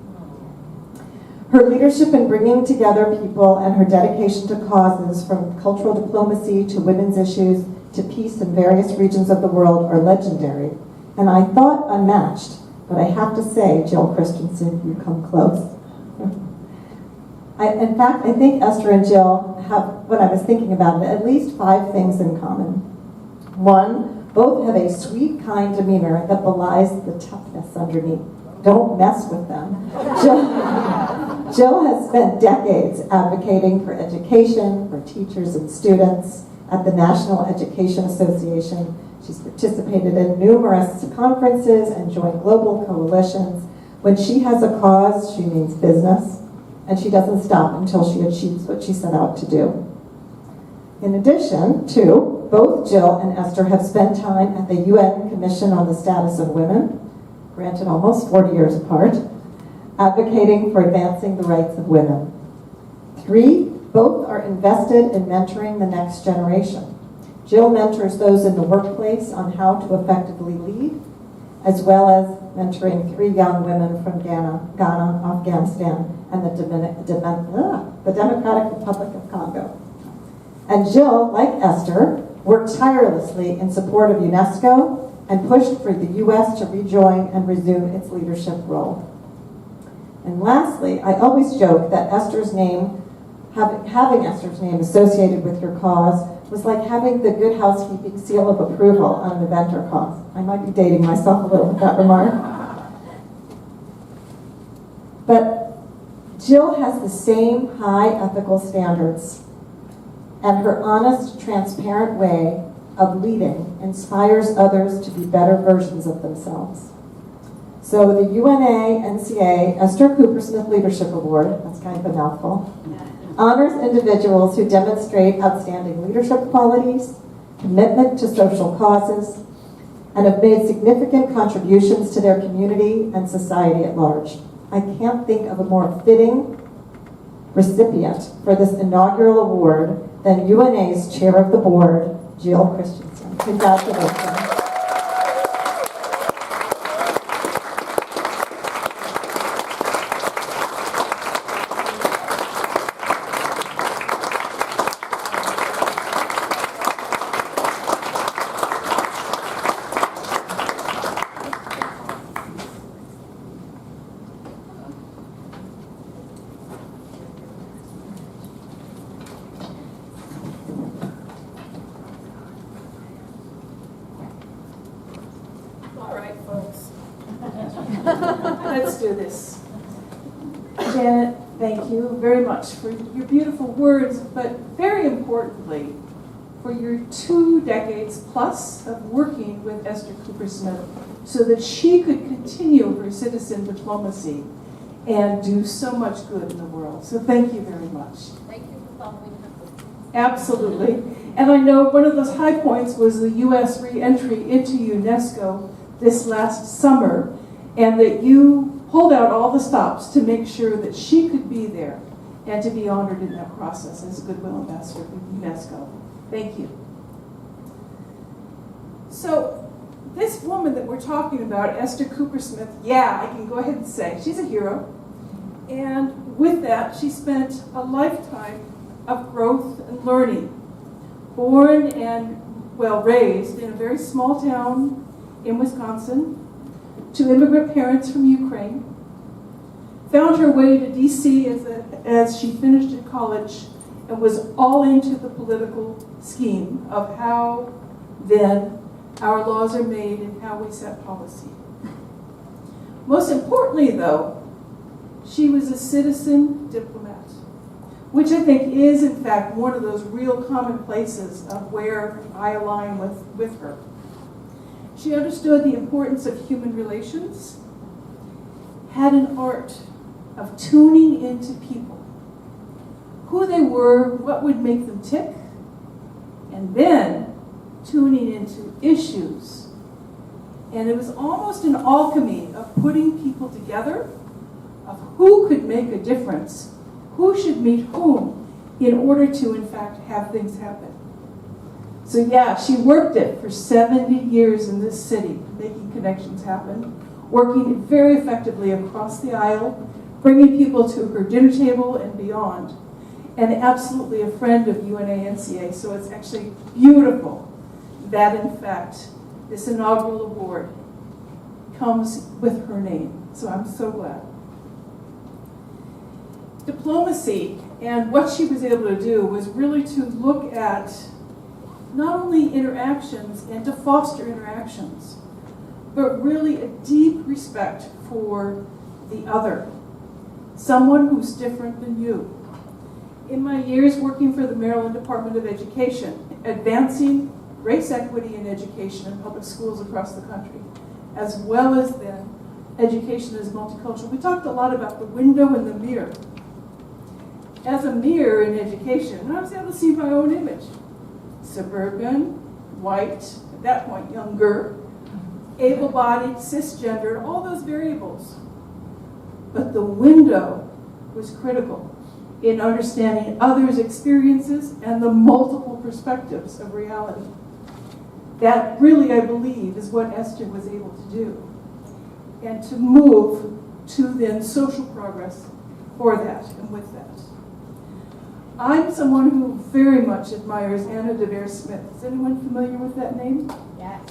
Her leadership in bringing together people and her dedication to causes from cultural diplomacy to women's issues to peace in various regions of the world are legendary, and I thought unmatched, but I have to say, Jill Christianson, you come close. In fact, I think Esther and Jill have, when I was thinking about it, at least 5 things in common. One, both have a sweet, kind demeanor that belies the toughness underneath. Don't mess with them. Jill has spent decades advocating for education, for teachers and students at the National Education Association. She's participated in numerous conferences and joined global coalitions. When she has a cause, she means business, and she doesn't stop until she achieves what she set out to do. In addition, too, both Jill and Esther have spent time at the UN Commission on the Status of Women, granted almost 40 years apart, advocating for advancing the rights of women. 3, both are invested in mentoring the next generation. Jill mentors those in the workplace on how to effectively lead, as well as mentoring 3 young women from Ghana, Afghanistan, and the Democratic Republic of Congo. And Jill, like Esther, worked tirelessly in support of UNESCO and pushed for the U.S. to rejoin and resume its leadership role. And lastly, I always joke that Esther's name having Esther's name associated with your cause was like having the Good Housekeeping seal of approval on an event or cause. I might be dating myself a little with that remark. But Jill has the same high ethical standards, and her honest, transparent way of leading inspires others to be better versions of themselves. So the UNA-NCA Esther Cooper Smith Leadership Award, that's kind of a mouthful, honors individuals who demonstrate outstanding leadership qualities, commitment to social causes, and have made significant contributions to their community and society at large. I can't think of a more fitting recipient for this inaugural award than UNA's Chair of the Board, Jill Christianson. Congratulations. All right, folks. Let's do this. Janet, thank you very much for your beautiful words, but very importantly, for your 2 decades plus of working with Esther Cooper Smith so that she could continue her citizen diplomacy and do so much good in the world. So thank you very much. Thank you for following her. Absolutely. And I know one of those high points was the U.S. re-entry into UNESCO this last summer, and that you pulled out all the stops to make sure that she could be there and to be honored in that process as a Goodwill Ambassador for UNESCO. Thank you. So this woman that we're talking about, Esther Cooper Smith, yeah, I can go ahead and say she's a hero. And with that, she spent a lifetime of growth and learning. Born and, well, raised in a very small town in Wisconsin, to immigrant parents from Ukraine, found her way to D.C. as she finished at college and was all into the political scheme of how then our laws are made and how we set policy. Most importantly, though, she was a citizen diplomat, which I think is, in fact, one of those real common places of where I align with her. She understood the importance of human relations, had an art of tuning into people, who they were, what would make them tick, and then tuning into issues. And it was almost an alchemy of putting people together, of who could make a difference, who should meet whom, in order to, in fact, have things happen. So yeah, she worked it for 70 years in this city, making connections happen, working very effectively across the aisle, bringing people to her dinner table and beyond, and absolutely a friend of UNA-NCA. So it's actually beautiful that, in fact, this inaugural award comes with her name. So I'm so glad. Diplomacy and what she was able to do was really to look at not only interactions and to foster interactions, but really a deep respect for the other, someone who's different than you. In my years working for the Maryland Department of Education, advancing race equity in education in public schools across the country, as well as then education as multicultural, we talked a lot about the window and the mirror. As a mirror in education, I was able to see my own image. Suburban, white, at that point younger, able-bodied, cisgendered, all those variables. But the window was critical in understanding others' experiences and the multiple perspectives of reality. That really, I believe, is what Esther was able to do. And to move to then social progress for that and with that. I'm someone who very much admires Anna Devere Smith. Is anyone familiar with that name? Yes.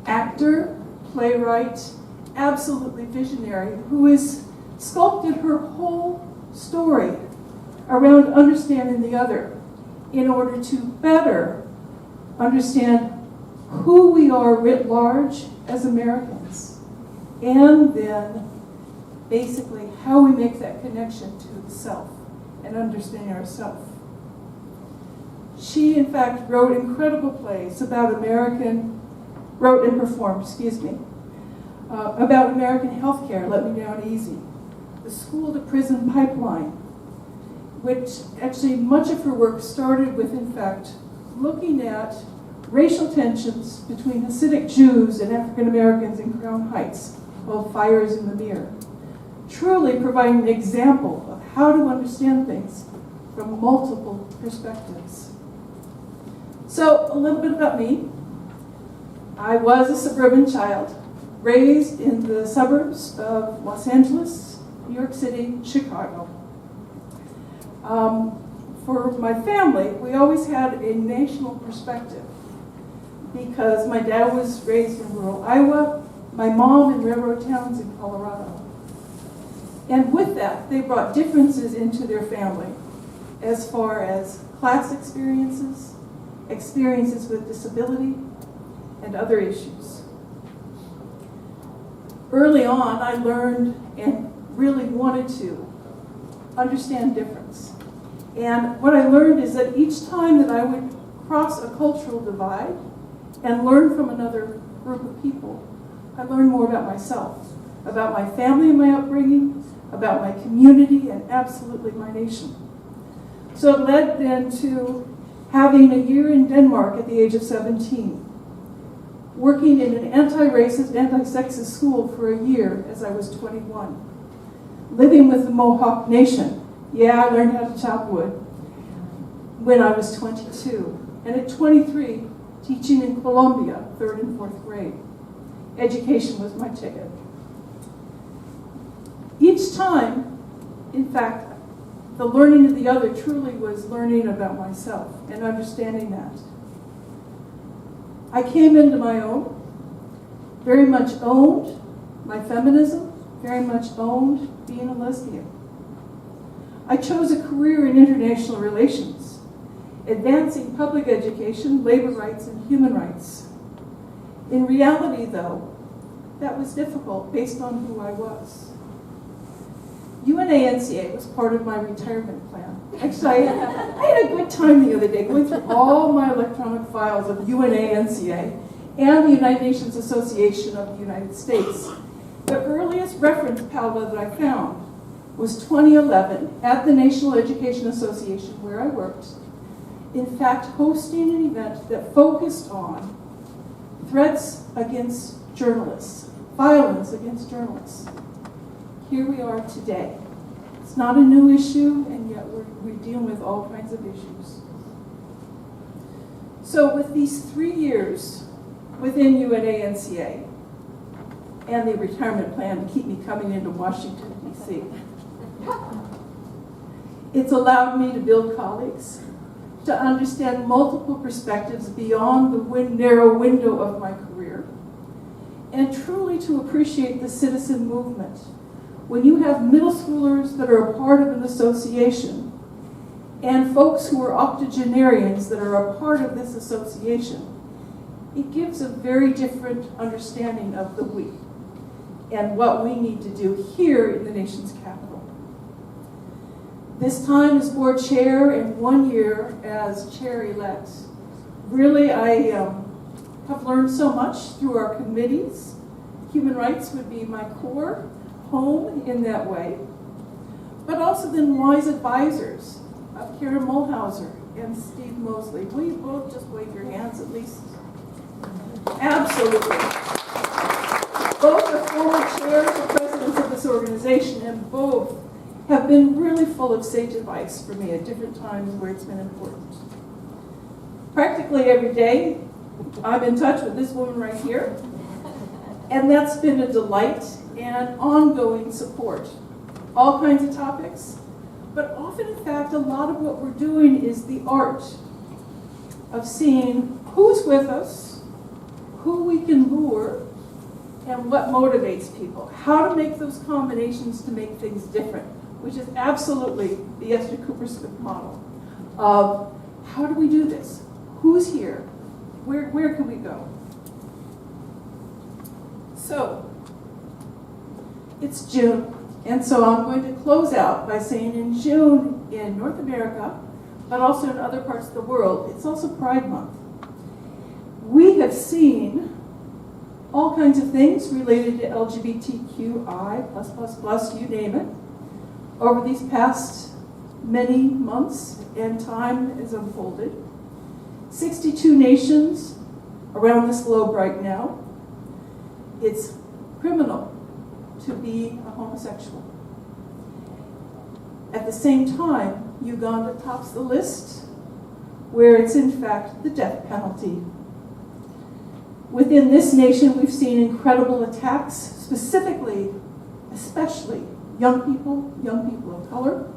Actor, playwright, absolutely visionary, who has sculpted her whole story around understanding the other in order to better understand who we are writ large as Americans, and then basically how we make that connection to the self and understanding ourselves. She, in fact, wrote incredible plays about wrote and performed, about American healthcare, Let Me Down Easy, the school to prison pipeline, which actually much of her work started with, in fact, looking at racial tensions between Hasidic Jews and African Americans in Crown Heights, called Fires in the Mirror, truly providing an example of how to understand things from multiple perspectives. So, a little bit about me. I was a suburban child, raised in the suburbs of Los Angeles, New York City, Chicago. For my family, we always had a national perspective because my dad was raised in rural Iowa, my mom in railroad towns in Colorado. And with that, they brought differences into their family as far as class experiences, experiences with disability, and other issues. Early on, I learned and really wanted to understand difference. And what I learned is that each time that I would cross a cultural divide and learn from another group of people, I learned more about myself, about my family and my upbringing, about my community, and absolutely my nation. So it led then to having a year in Denmark at the age of 17, working in an anti-racist, anti-sexist school for a year as I was 21, living with the Mohawk Nation. Yeah, I learned how to chop wood when I was 22, and at 23, teaching in Colombia, 3rd and 4th grade. Education was my ticket. Each time, in fact, the learning of the other truly was learning about myself and understanding that. I came into my own, very much owned my feminism, very much owned being a lesbian. I chose a career in international relations, advancing public education, labor rights, and human rights. In reality, though, that was difficult based on who I was. UNA-NCA was part of my retirement plan. Actually, I had a good time the other day going through all my electronic files of UNA-NCA and the United Nations Association of the United States. The earliest reference, Paula, that I found was 2011 at the National Education Association where I worked, in fact hosting an event that focused on threats against journalists, violence against journalists. Here we are today. It's not a new issue, and yet we're dealing with all kinds of issues. So with these 3 years within UNA-NCA and the retirement plan to keep me coming into Washington, D.C., it's allowed me to build colleagues, to understand multiple perspectives beyond the narrow window of my career, and truly to appreciate the citizen movement. When you have middle schoolers that are a part of an association and folks who are octogenarians that are a part of this association, it gives a very different understanding of the we and what we need to do here in the nation's capital. This time as board chair and 1 year as chair-elect, really I have learned so much through our committees. Human rights would be my core home in that way, but also then wise advisors of Karen Mulhauser and Steve Mosley. Will you both just wave your hands at least? Absolutely. Both are former chairs and presidents of this organization, and both have been really full of sage advice for me at different times where it's been important. Practically every day, I'm in touch with this woman right here, and that's been a delight and ongoing support. All kinds of topics, but often, in fact, a lot of what we're doing is the art of seeing who's with us, who we can lure, and what motivates people. How to make those combinations to make things different. which is absolutely the Esther Cooper Smith model of how do we do this? Who's here? Where can we go? So, it's June, and so I'm going to close out by saying in June in North America, but also in other parts of the world, it's also Pride Month. We have seen all kinds of things related to LGBTQI+++, you name it, over these past many months, and time has unfolded. 62 nations around this globe right now. It's criminal to be a homosexual. At the same time, Uganda tops the list, where it's in fact the death penalty. Within this nation, we've seen incredible attacks, specifically, especially young people of color,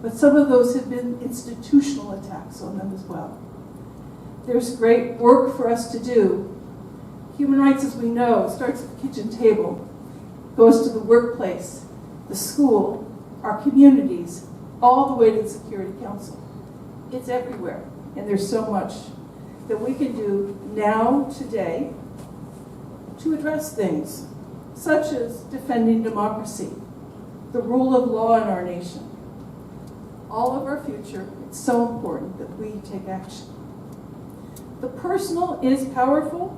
but some of those have been institutional attacks on them as well. There's great work for us to do. Human rights, as we know, starts at the kitchen table, goes to the workplace, the school, our communities, all the way to the Security Council. It's everywhere, and there's so much that we can do now, today, to address things such as defending democracy, the rule of law in our nation. All of our future, it's so important that we take action. The personal is powerful.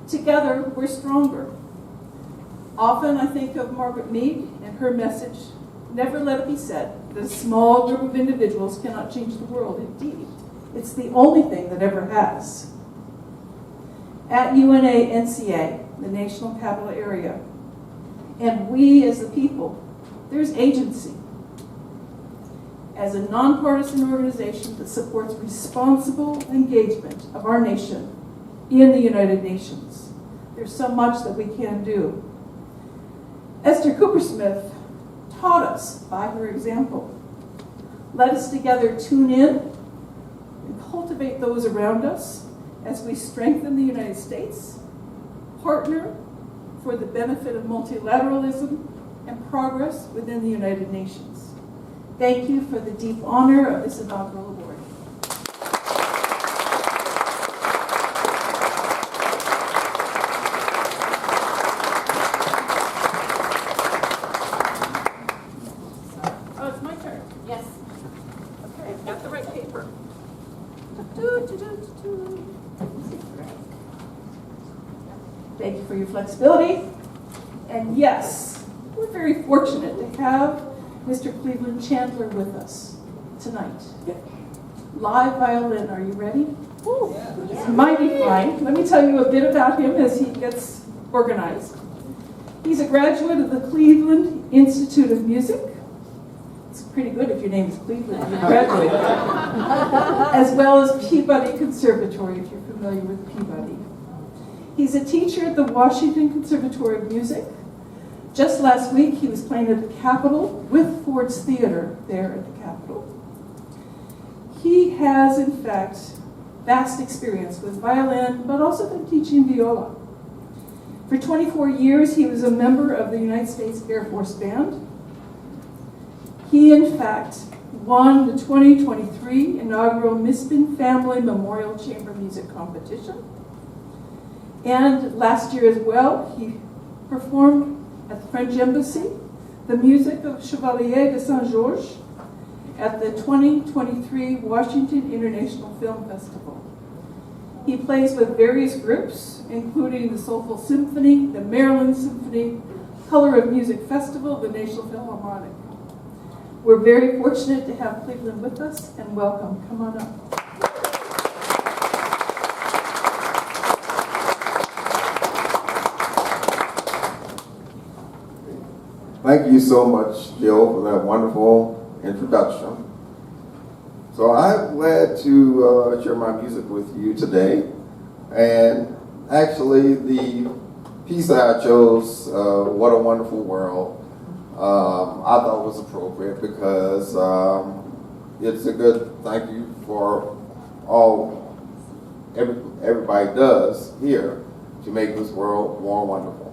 Together, we're stronger. Often I think of Margaret Mead and her message, never let it be said that a small group of individuals cannot change the world. Indeed, it's the only thing that ever has. At UNA-NCA, the National Capital Area, and we as the people, there's agency. As a nonpartisan organization that supports responsible engagement of our nation in the United Nations, there's so much that we can do. Esther Cooper Smith taught us by her example. Let us together tune in and cultivate those around us as we strengthen the United States, partner for the benefit of multilateralism and progress within the United Nations. Thank you for the deep honor of this inaugural award. Oh, it's my turn. Yes. Okay, I've got the right paper. Thank you for your flexibility. And yes, we're very fortunate to have Mr. Cleveland Chandler with us tonight. Live violin, are you ready? It's mighty fine. Let me tell you a bit about him as he gets organized. He's a graduate of the Cleveland Institute of Music. It's pretty good if your name is Cleveland and you're graduate. As well as Peabody Conservatory, if you're familiar with Peabody. He's a teacher at the Washington Conservatory of Music. Just last week, he was playing at the Capitol with Ford's Theater there at the Capitol. He has, in fact, vast experience with violin, but also been teaching viola. For 24 years, he was a member of the United States Air Force Band. He, in fact, won the 2023 inaugural Mispin Family Memorial Chamber Music Competition. And last year as well, he performed at the French Embassy the music of Chevalier de Saint-Georges at the 2023 Washington International Film Festival. He plays with various groups, including the Soulful Symphony, the Maryland Symphony, Color of Music Festival, the National Philharmonic. We're very fortunate to have Cleveland with us, and welcome. Come on up. Thank you so much, Jill, for that wonderful introduction. So I'm glad to share my music with you today. And actually, the piece that I chose, What a Wonderful World, I thought was appropriate because it's a good thank you for all everybody does here to make this world more wonderful.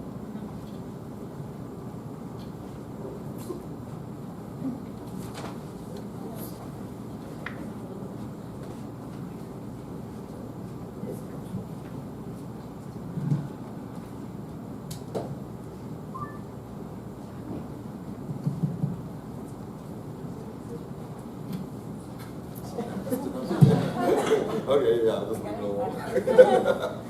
Okay, yeah, just leave it alone.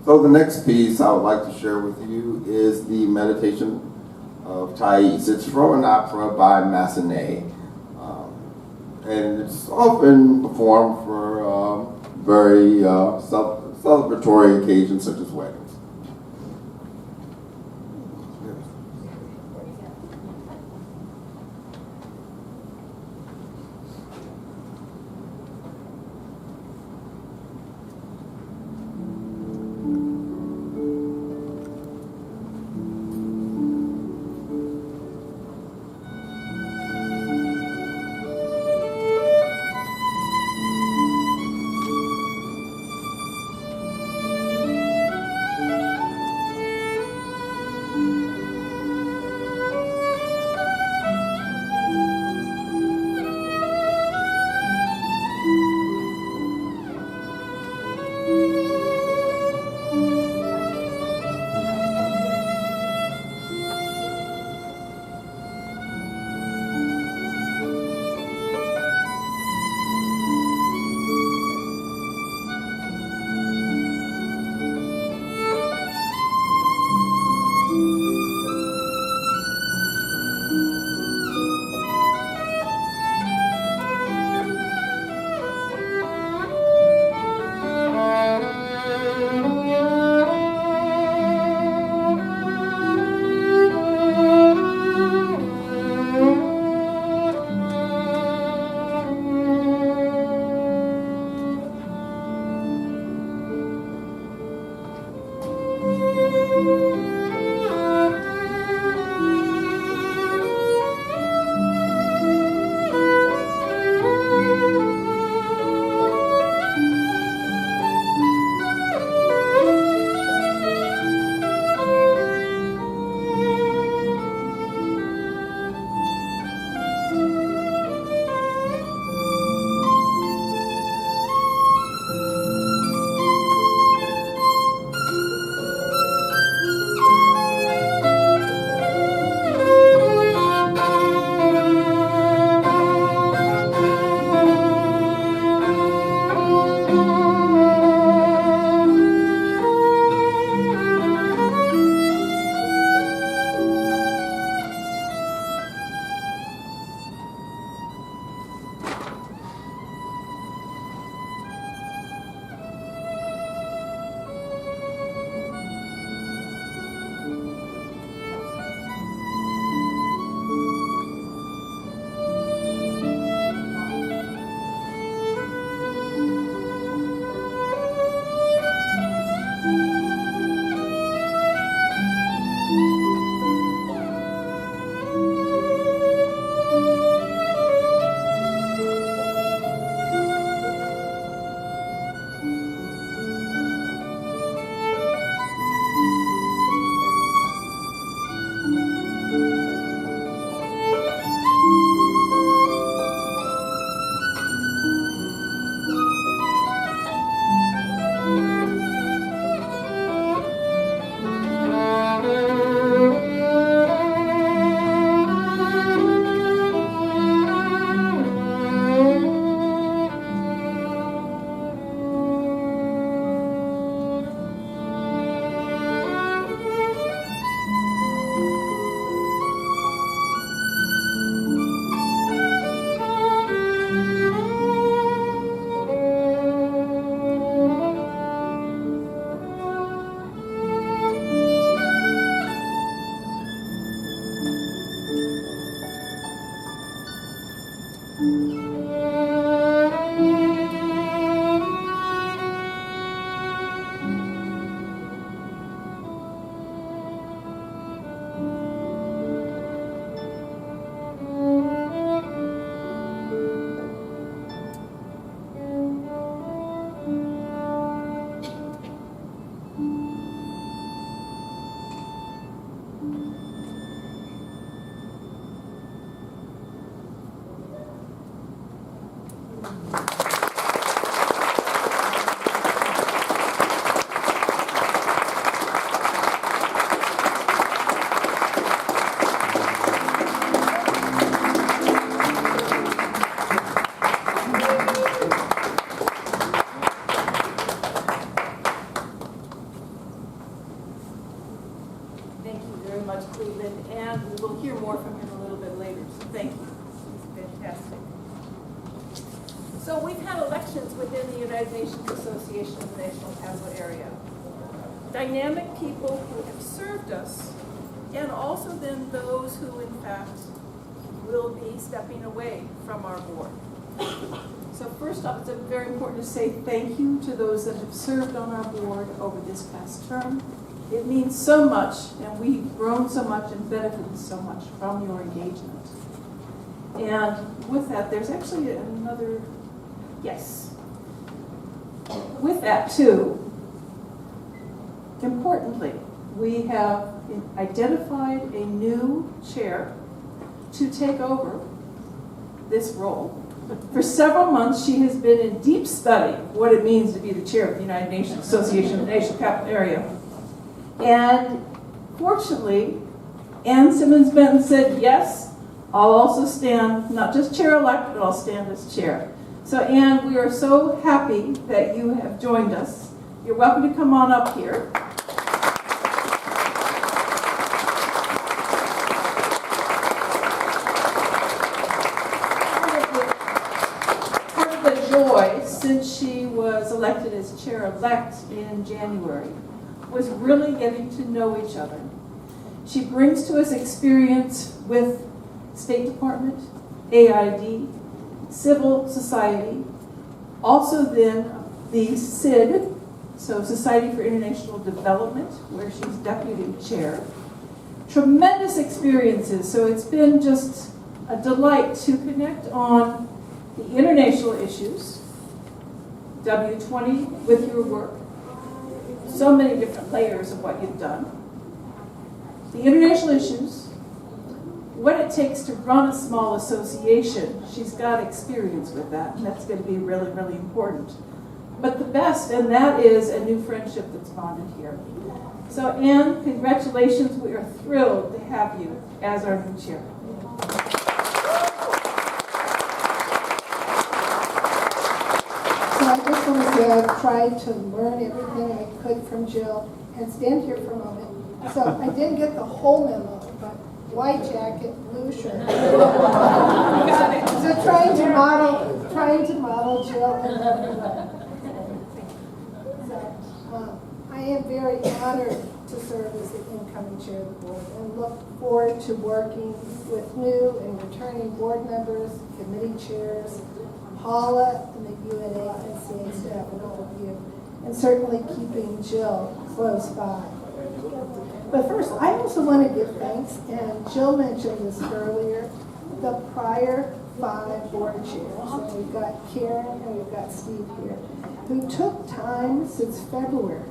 So the next piece I would like to share with you is the Meditation of Thais. It's from an opera by Massenet, and it's often performed for very celebratory occasions such as weddings. Cleveland, and we will hear more from him a little bit later, so thank you. He's fantastic. So we've had elections within the United Nations Association of the National Capital Area. Dynamic people who have served us, and also then those who, in fact, will be stepping away from our board. So first off, it's very important to say thank you to those that have served on our board over this past term. It means so much, and we've grown so much and benefited so much from your engagement. And with that, there's actually another, yes. With that too, importantly, we have identified a new chair to take over this role. For several months, she has been in deep study of what it means to be the chair of the United Nations Association of the National Capital Area. And fortunately, Ann Simmons-Benton said, yes, I'll also stand, not just chair-elect, but I'll stand as chair. So Ann, we are so happy that you have joined us. You're welcome to come on up here. Since she was elected as chair-elect in January, was really getting to know each other. She brings to us experience with State Department, AID, civil society, also then the SID, so Society for International Development, where she's deputy chair. Tremendous experiences, so it's been just a delight to connect on the international issues, W20 with your work, so many different layers of what you've done. The international issues, what it takes to run a small association, she's got experience with that, and that's going to be really, really important. But the best, and that is a new friendship that's bonded here. So Ann, congratulations, we are thrilled to have you as our new chair. So I just want to say I've tried to learn everything I could from Jill and stand here for a moment. So I didn't get the whole memo, but white jacket, blue shirt. So trying to model Jill. So I am very honored to serve as the incoming chair of the board and look forward to working with new and returning board members, committee chairs, Paula and the UNA-NCA staff and all of you, and certainly keeping Jill close by. But first, I also want to give thanks, and Jill mentioned this earlier, the prior 5 board chairs, and we've got Karen and we've got Steve here, who took time since February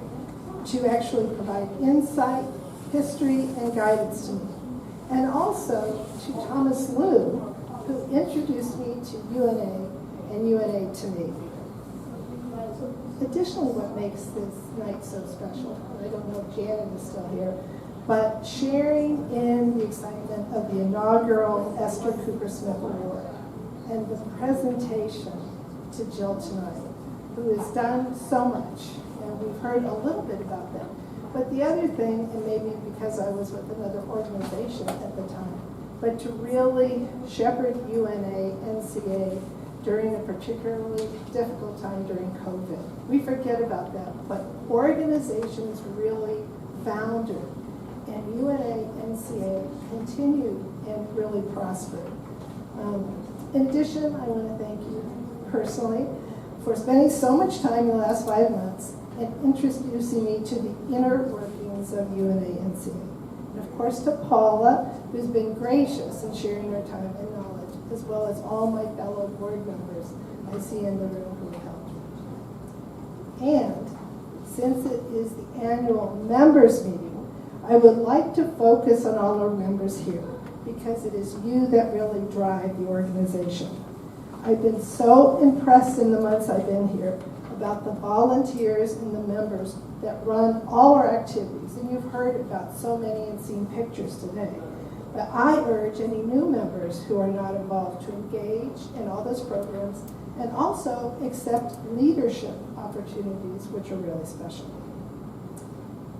to actually provide insight, history, and guidance to me. And also to Thomas Liu, who introduced me to UNA and UNA to me. Additionally, what makes this night so special, I don't know if Janet is still here, but sharing in the excitement of the inaugural Esther Cooper Smith Award and the presentation to Jill tonight, who has done so much, and we've heard a little bit about that. But the other thing, and maybe because I was with another organization at the time, but to really shepherd UNA-NCA during a particularly difficult time during COVID. We forget about that, but organizations really founded, and UNA-NCA continued and really prospered. In addition, I want to thank you personally for spending so much time in the last 5 months and introducing me to the inner workings of UNA-NCA. And of course to Paula, who's been gracious in sharing her time and knowledge, as well as all my fellow board members I see in the room who helped. And since it is the annual members meeting, I would like to focus on all our members here because it is you that really drive the organization. I've been so impressed in the months I've been here about the volunteers and the members that run all our activities. And you've heard about so many and seen pictures today. But I urge any new members who are not involved to engage in all those programs and also accept leadership opportunities, which are really special.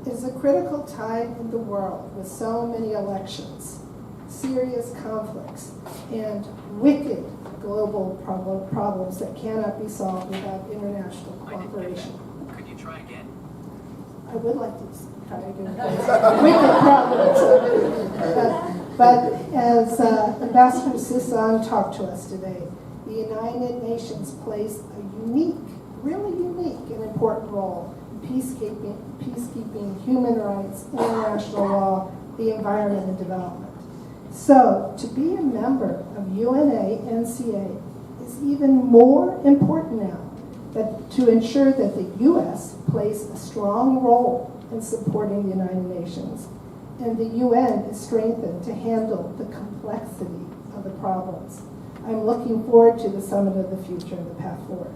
It is a critical time in the world with so many elections, serious conflicts, and wicked global problems that cannot be solved without international cooperation. Could you try again? I would like to try again. Wicked problems. But as Ambassador Sison talked to us today, the United Nations plays a unique, really unique and important role in peacekeeping, human rights, international law, the environment, and development. So, to be a member of UNA-NCA is even more important now, but to ensure that the U.S. plays a strong role in supporting the United Nations, and the UN is strengthened to handle the complexity of the problems. I'm looking forward to the Summit of the Future and the path forward.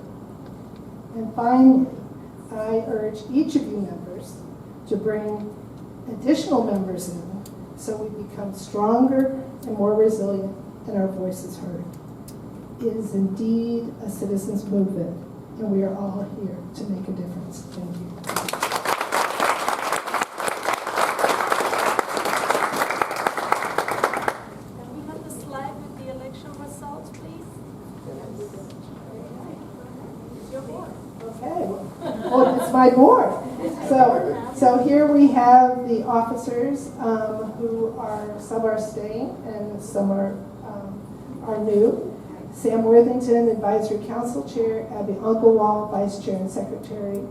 And finally, I urge each of you members to bring additional members in so we become stronger and more resilient and our voices heard. It is indeed a citizens' movement, and we are all here to make a difference. Thank you. Can we have the slide with the election results, please? Your board. Okay, well, it's my board. So here we have the officers who are, some are staying and some are new. Sam Worthington, Advisory Council Chair, Abby Unklewall, Vice Chair and Secretary,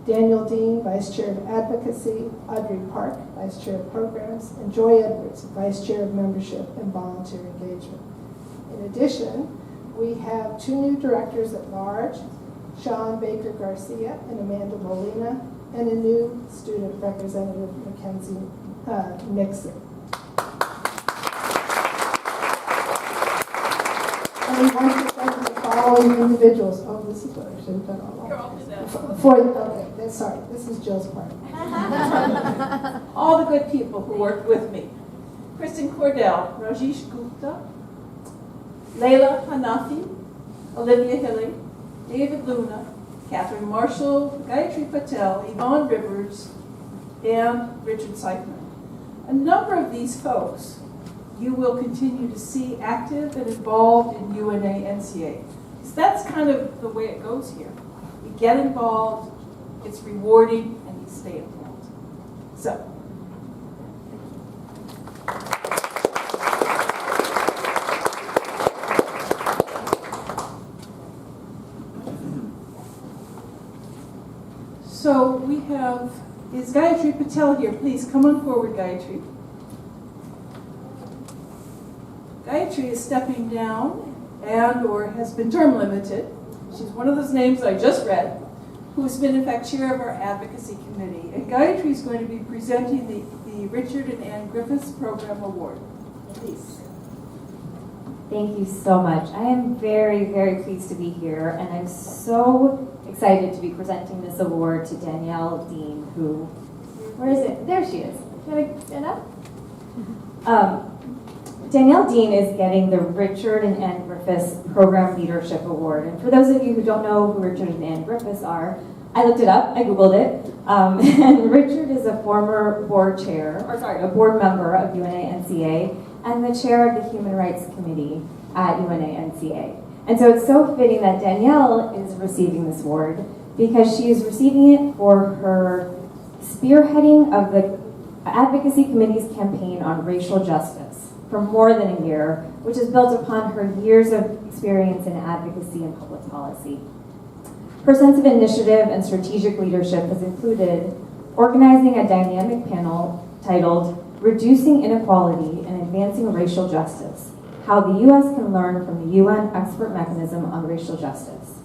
Daniel Dean, Vice Chair of Advocacy, Audrey Park, Vice Chair of Programs, and Joy Edwards, Vice Chair of Membership and Volunteer Engagement. In addition, we have 2 new directors at large, Sean Baker Garcia and Amanda Molina, and a new student representative, Mackenzie Nixon. And we want to thank the following individuals. Oh, this is what I should have done all along. Okay, sorry, this is Jill's part. All the good people who worked with me. Kristen Cordell, Rajesh Gupta, Layla Hanafi, Olivia Hilly, David Luna, Catherine Marshall, Gayatri Patel, Yvonne Rivers, and Richard Seifman. A number of these folks you will continue to see active and involved in UNA-NCA. So that's kind of the way it goes here. You get involved, it's rewarding, and you stay involved. So, we have, is Gayatri Patel here? Please come on forward, Gayatri. Gayatri is stepping down and or has been term limited. She's one of those names I just read, who has been in fact chair of our advocacy committee. And Gayatri is going to be presenting the Richard and Ann Griffiths Program Award. Please. Thank you so much. I am very, very pleased to be here, and I'm so excited to be presenting this award to Danielle Dean, who, where is it? There she is. Can I stand up? Danielle Dean is getting the Richard and Ann Griffiths Program Leadership Award. And for those of you who don't know who Richard and Ann Griffiths are, I looked it up, I Googled it, and Richard is a former board chair, or sorry, a board member of UNA-NCA, and the chair of the Human Rights Committee at UNA-NCA. And so it's so fitting that Danielle is receiving this award because she is receiving it for her spearheading of the Advocacy Committee's campaign on racial justice for more than a year, which is built upon her years of experience in advocacy and public policy. Her sense of initiative and strategic leadership has included organizing a dynamic panel titled Reducing Inequality and Advancing Racial Justice, How the U.S. Can Learn from the UN Expert Mechanism on Racial Justice.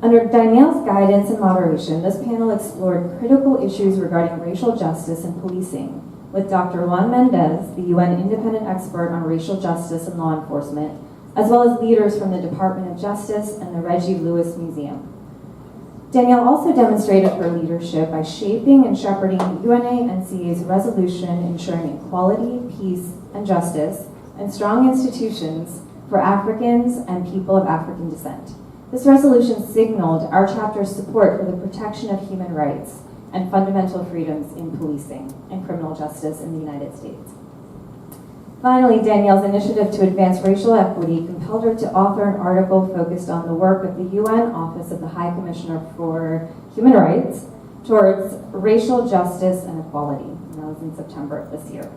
Under Danielle's guidance and moderation, this panel explored critical issues regarding racial justice and policing with Dr. Juan Mendez, the UN independent expert on racial justice and law enforcement, as well as leaders from the Department of Justice and the Reggie Lewis Museum. Danielle also demonstrated her leadership by shaping and shepherding UNA-NCA's resolution ensuring equality, peace, and justice, and strong institutions for Africans and people of African descent. This resolution signaled our chapter's support for the protection of human rights and fundamental freedoms in policing and criminal justice in the United States. Finally, Danielle's initiative to advance racial equity compelled her to author an article focused on the work of the UN Office of the High Commissioner for Human Rights towards racial justice and equality. And that was in September of this year.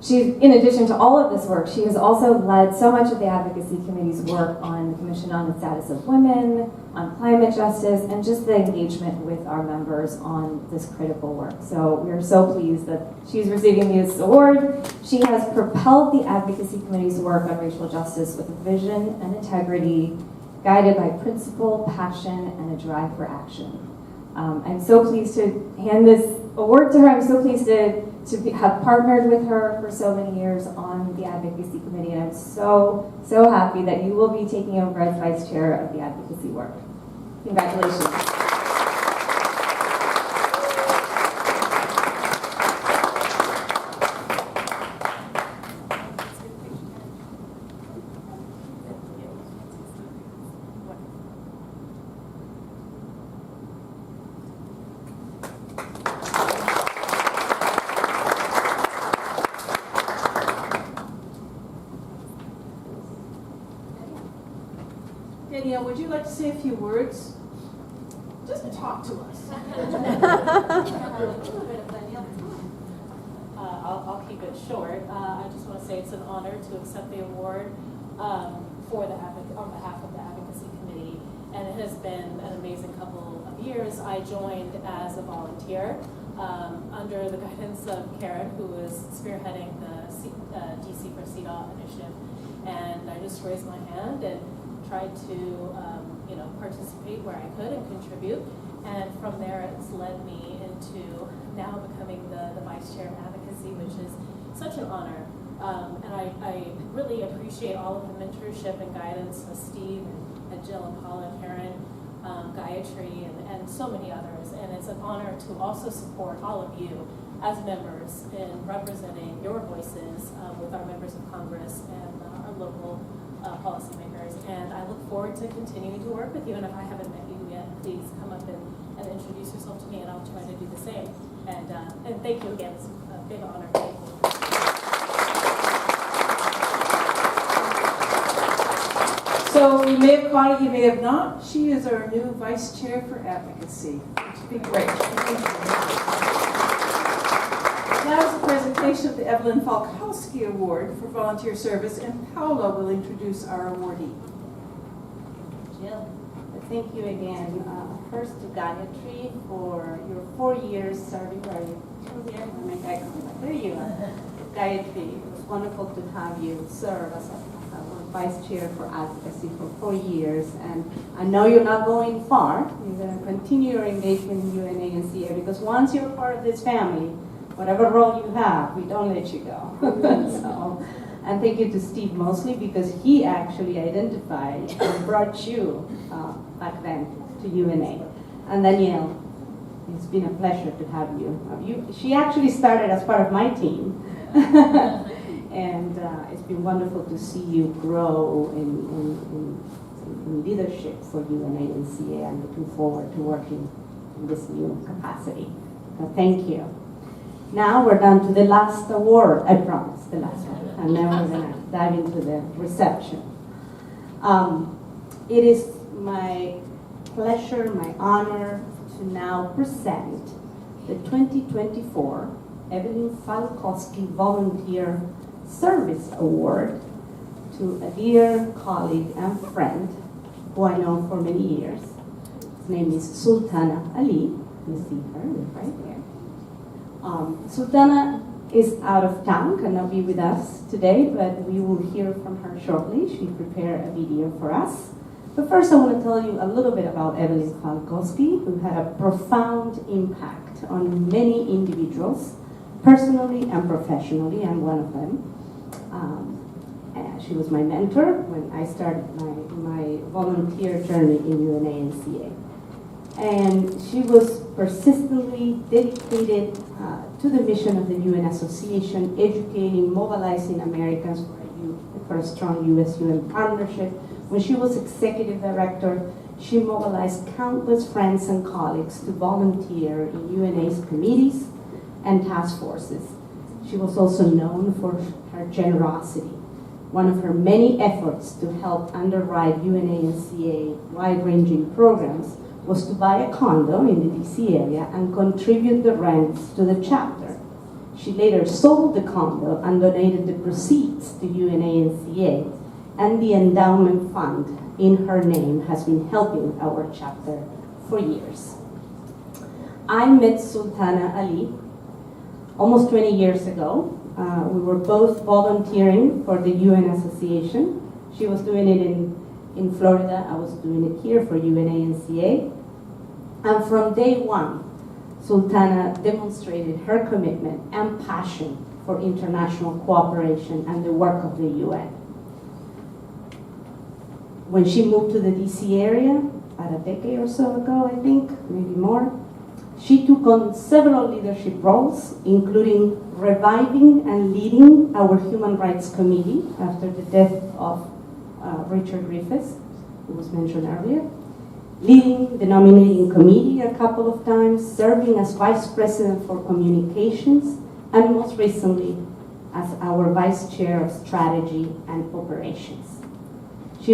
In addition to all of this work, she has also led so much of the Advocacy Committee's work on the Commission on the Status of Women, on climate justice, and just the engagement with our members on this critical work. So we are so pleased that she's receiving this award. She has propelled the Advocacy Committee's work on racial justice with a vision and integrity, guided by principle, passion, and a drive for action. I'm so pleased to hand this award to her. I'm so pleased to have partnered with her for so many years on the Advocacy Committee, and I'm so happy that you will be taking over as Vice Chair of the Advocacy work. Congratulations. Danielle, would you like to say a few words? Just talk to us. I'll keep it short. I just want to say it's an honor to accept the award on behalf of the Advocacy Committee, and it has been an amazing couple of years. I joined as a volunteer under the guidance of Karen, who was spearheading the DC for CDOT initiative, and I just raised my hand and tried to participate where I could and contribute, and from there it's led me into now becoming the Vice Chair of Advocacy, which is such an honor. And I really appreciate all of the mentorship and guidance with Steve and Jill and Paula, Karen, Gayatri, and so many others. And it's an honor to also support all of you as members in representing your voices with our members of Congress and our local policymakers. And I look forward to continuing to work with you. And if I haven't met you yet, please come up and introduce yourself to me, and I'll try to do the same. And thank you again. It's a big honor. Thank you. So you may have caught it, you may have not. She is our new Vice Chair for Advocacy, which would be great. Now is the presentation of the Evelyn Falkowski Award for Volunteer Service, and Paula will introduce our awardee. Jill, thank you again. First to Gayatri for your 4 years serving. Are you still here? There you are. Gayatri, it was wonderful to have you serve as a Vice Chair for Advocacy for 4 years, and I know you're not going far. You're going to continue your engagement in UNA-NCA, because once you're part of this family, whatever role you have, we don't let you go. And thank you to Steve mostly, because he actually identified and brought you back then to UNA. And then, it's been a pleasure to have you. She actually started as part of my team. And it's been wonderful to see you grow in leadership for UNA-NCA. I'm looking forward to working in this new capacity. So thank you. Now we're down to the last award, I promise, the last one. And then we're going to dive into the reception. It is my pleasure, my honor to now present the 2024 Evelyn Falkowski Volunteer Service Award to a dear colleague and friend who I know for many years. His name is Sultana Ali. You see her right there. Sultana is out of town, cannot be with us today, but we will hear from her shortly. She prepared a video for us. But first I want to tell you a little bit about Evelyn Falkowski, who had a profound impact on many individuals, personally and professionally. I'm one of them. She was my mentor when I started my volunteer journey in UNA-NCA. And she was persistently dedicated to the mission of the UN Association, educating, mobilizing Americans for a strong US-UN partnership. When she was executive director, she mobilized countless friends and colleagues to volunteer in UNA's committees and task forces. She was also known for her generosity. One of her many efforts to help underwrite UNA-NCA wide-ranging programs was to buy a condo in the DC area and contribute the rents to the chapter. She later sold the condo and donated the proceeds to UNA-NCA, and the endowment fund in her name has been helping our chapter for years. I met Sultana Ali almost 20 years ago. We were both volunteering for the UN Association. She was doing it in Florida. I was doing it here for UNA-NCA. And from day one, Sultana demonstrated her commitment and passion for international cooperation and the work of the UN. When she moved to the DC area, about a decade or so ago, I think, maybe more, she took on several leadership roles, including reviving and leading our Human Rights Committee after the death of Richard Griffiths, who was mentioned earlier, leading the nominating committee a couple of times, serving as Vice President for Communications, and most recently as our Vice Chair of Strategy and Operations. She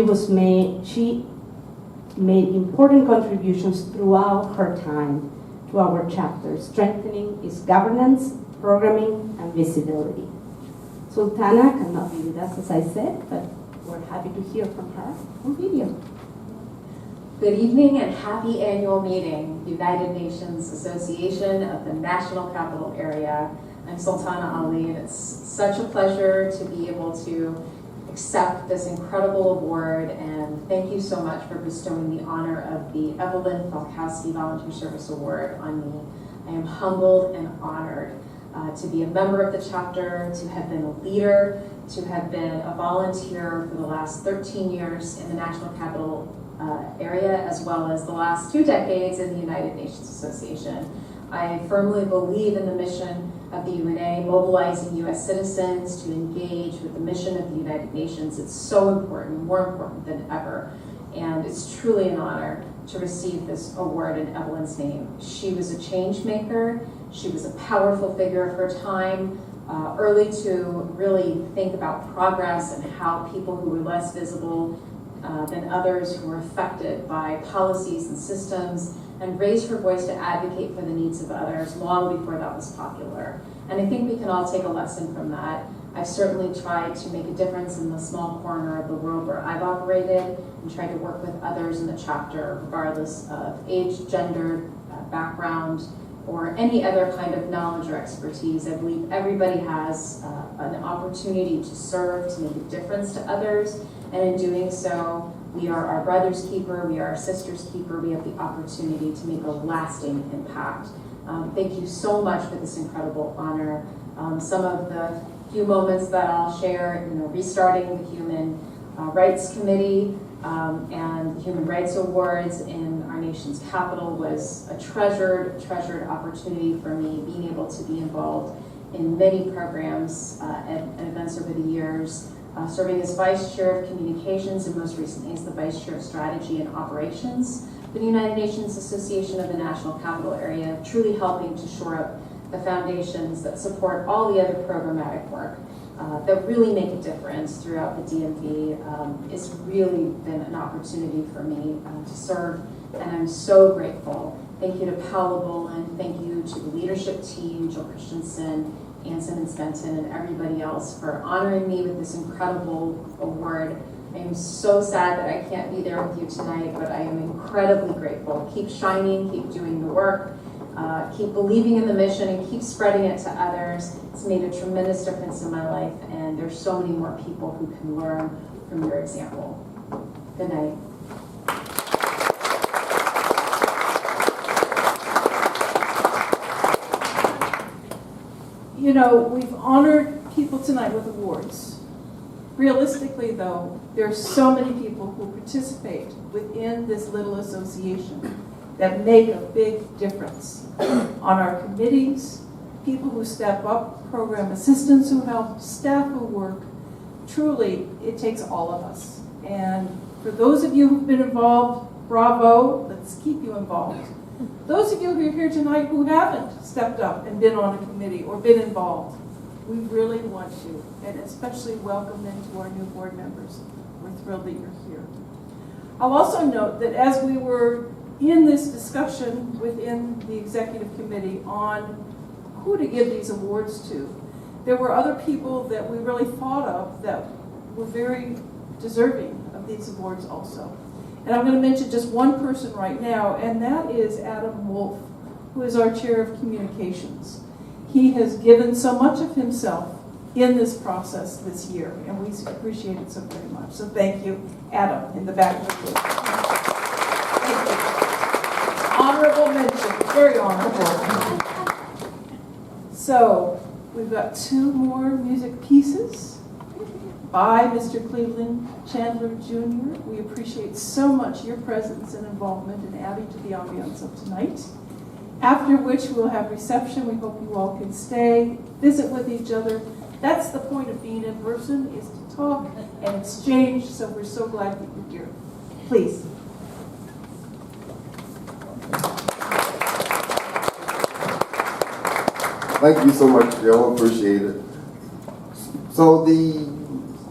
made important contributions throughout her time to our chapter, strengthening its governance, programming, and visibility. Sultana cannot be with us, as I said, but we're happy to hear from her on video. Good evening and happy annual meeting, United Nations Association of the National Capital Area. I'm Sultana Ali, and it's such a pleasure to be able to accept this incredible award, and thank you so much for bestowing the honor of the Evelyn Falkowski Volunteer Service Award on me. I am humbled and honored to be a member of the chapter, to have been a leader, to have been a volunteer for the last 13 years in the National Capital area, as well as the last 2 decades in the United Nations Association. I firmly believe in the mission of the UNA, mobilizing U.S. citizens to engage with the mission of the United Nations. It's so important, more important than ever. And it's truly an honor to receive this award in Evelyn's name. She was a change maker. She was a powerful figure of her time, early to really think about progress and how people who were less visible than others who were affected by policies and systems, and raised her voice to advocate for the needs of others long before that was popular. And I think we can all take a lesson from that. I've certainly tried to make a difference in the small corner of the world where I've operated, and tried to work with others in the chapter, regardless of age, gender, background, or any other kind of knowledge or expertise. I believe everybody has an opportunity to serve, to make a difference to others, and in doing so, we are our brother's keeper, we are our sister's keeper, we have the opportunity to make a lasting impact. Thank you so much for this incredible honor. Some of the few moments that I'll share, restarting the Human Rights Committee and the Human Rights Awards in our nation's capital was a treasured opportunity for me, being able to be involved in many programs and events over the years. Serving as Vice Chair of Communications and most recently as the Vice Chair of Strategy and Operations for the United Nations Association of the National Capital Area, truly helping to shore up the foundations that support all the other programmatic work that really make a difference throughout the DMV. It's really been an opportunity for me to serve, and I'm so grateful. Thank you to Paula Boland, thank you to the leadership team, Jill Christianson, Anson and Spenton, and everybody else for honoring me with this incredible award. I am so sad that I can't be there with you tonight, but I am incredibly grateful. Keep shining, keep doing the work, keep believing in the mission, and keep spreading it to others. It's made a tremendous difference in my life, and there's so many more people who can learn from your example. Good night. We've honored people tonight with awards. Realistically, though, there are so many people who participate within this little association that make a big difference on our committees, people who step up, program assistants who help, staff who work. Truly, it takes all of us. And for those of you who've been involved Bravo, let's keep you involved. Those of you who are here tonight who haven't stepped up and been on a committee or been involved, we really want you, and especially welcome them to our new board members. We're thrilled that you're here. I'll also note that as we were in this discussion within the executive committee on who to give these awards to, there were other people that we really thought of that were very deserving of these awards also. And I'm going to mention just one person right now, and that is Adam Wolf, who is our chair of communications. He has given so much of himself in this process this year, and we appreciate it so very much. So thank you, Adam, in the back of the group. Thank you. Honorable mention, very honorable. So we've got two more music pieces by Mr. Cleveland Chandler Jr. We appreciate so much your presence and involvement in adding to the ambiance of tonight. After which we'll have reception. We hope you all can stay, visit with each other. That's the point of being in person, is to talk and exchange, so we're so glad that you're here. Please. Thank you so much, Jill. Appreciate it. So the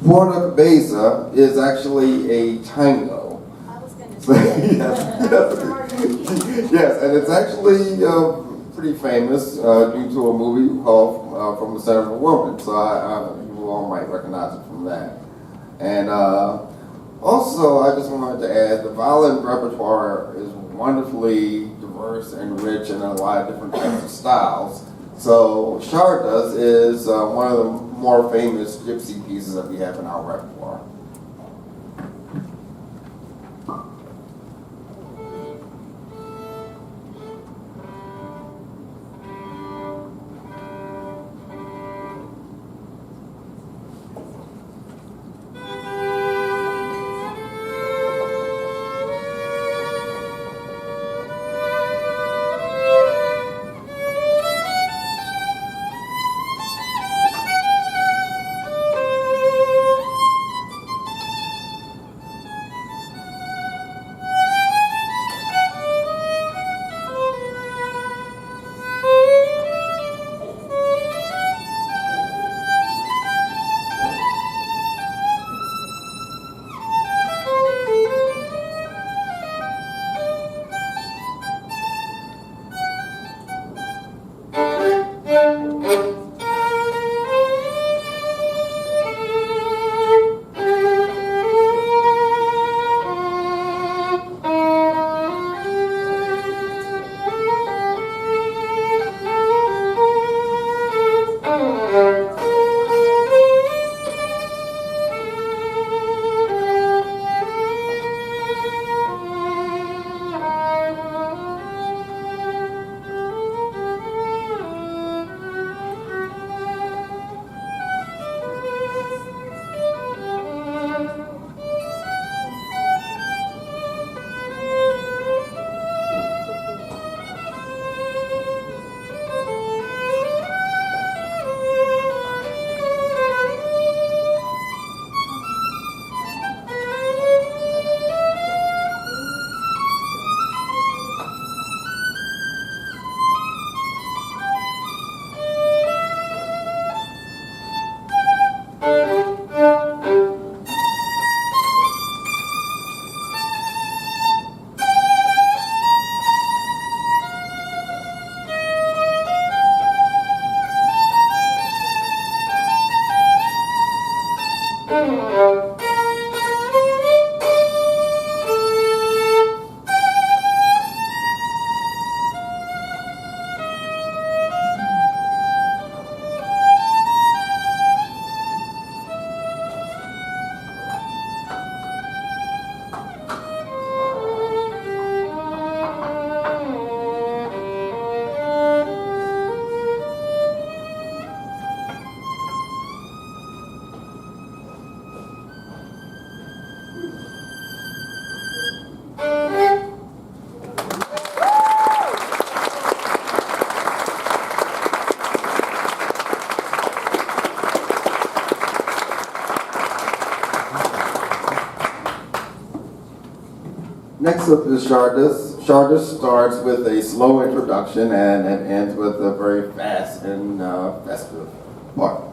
Puerto Cabeza is actually a tango. I was going to So, say. yes, and it's actually pretty famous due to a movie called From the Center of a Woman. So you all might recognize it from that. And also, I just wanted to add, the violin repertoire is wonderfully diverse and rich in a lot of different types of styles. So Shardas is one of the more famous gypsy pieces that we have in our repertoire. concept is Shardus. Shardus starts with a slow introduction and ends with a very fast and festive part.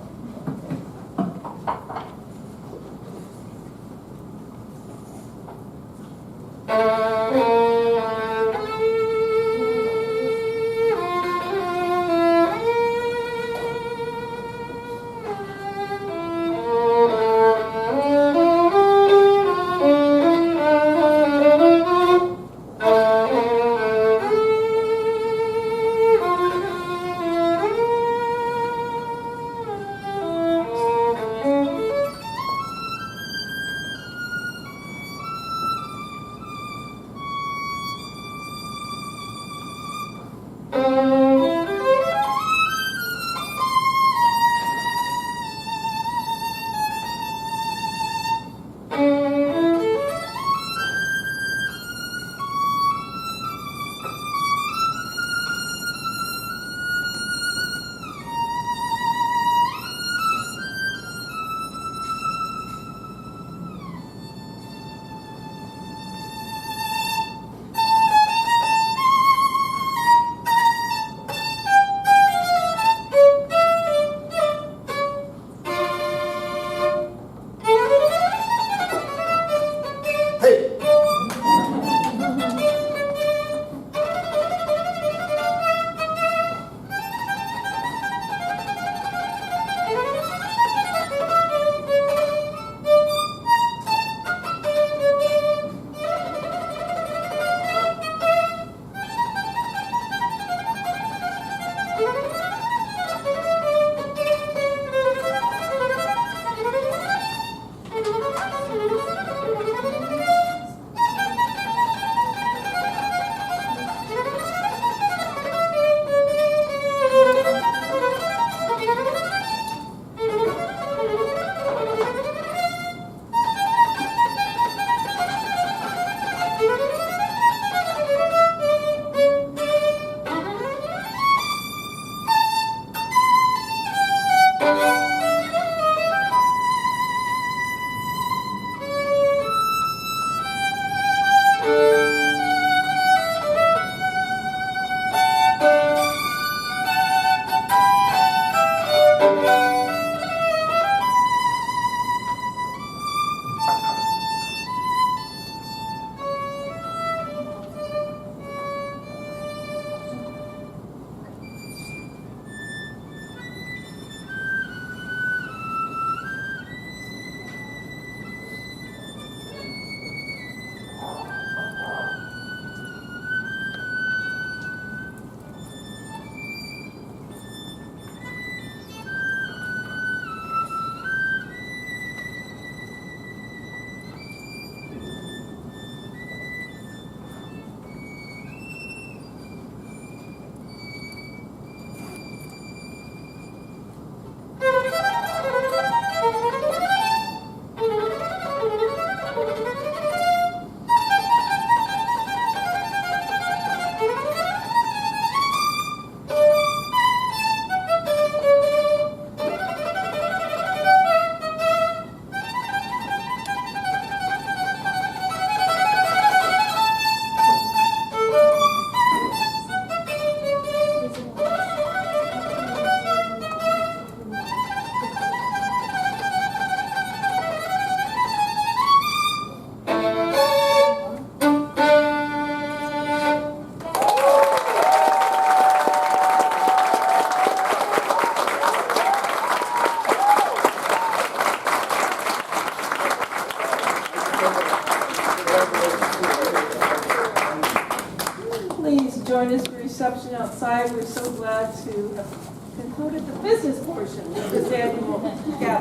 join us for reception outside. We're so glad to have concluded the business portion of this annual gathering.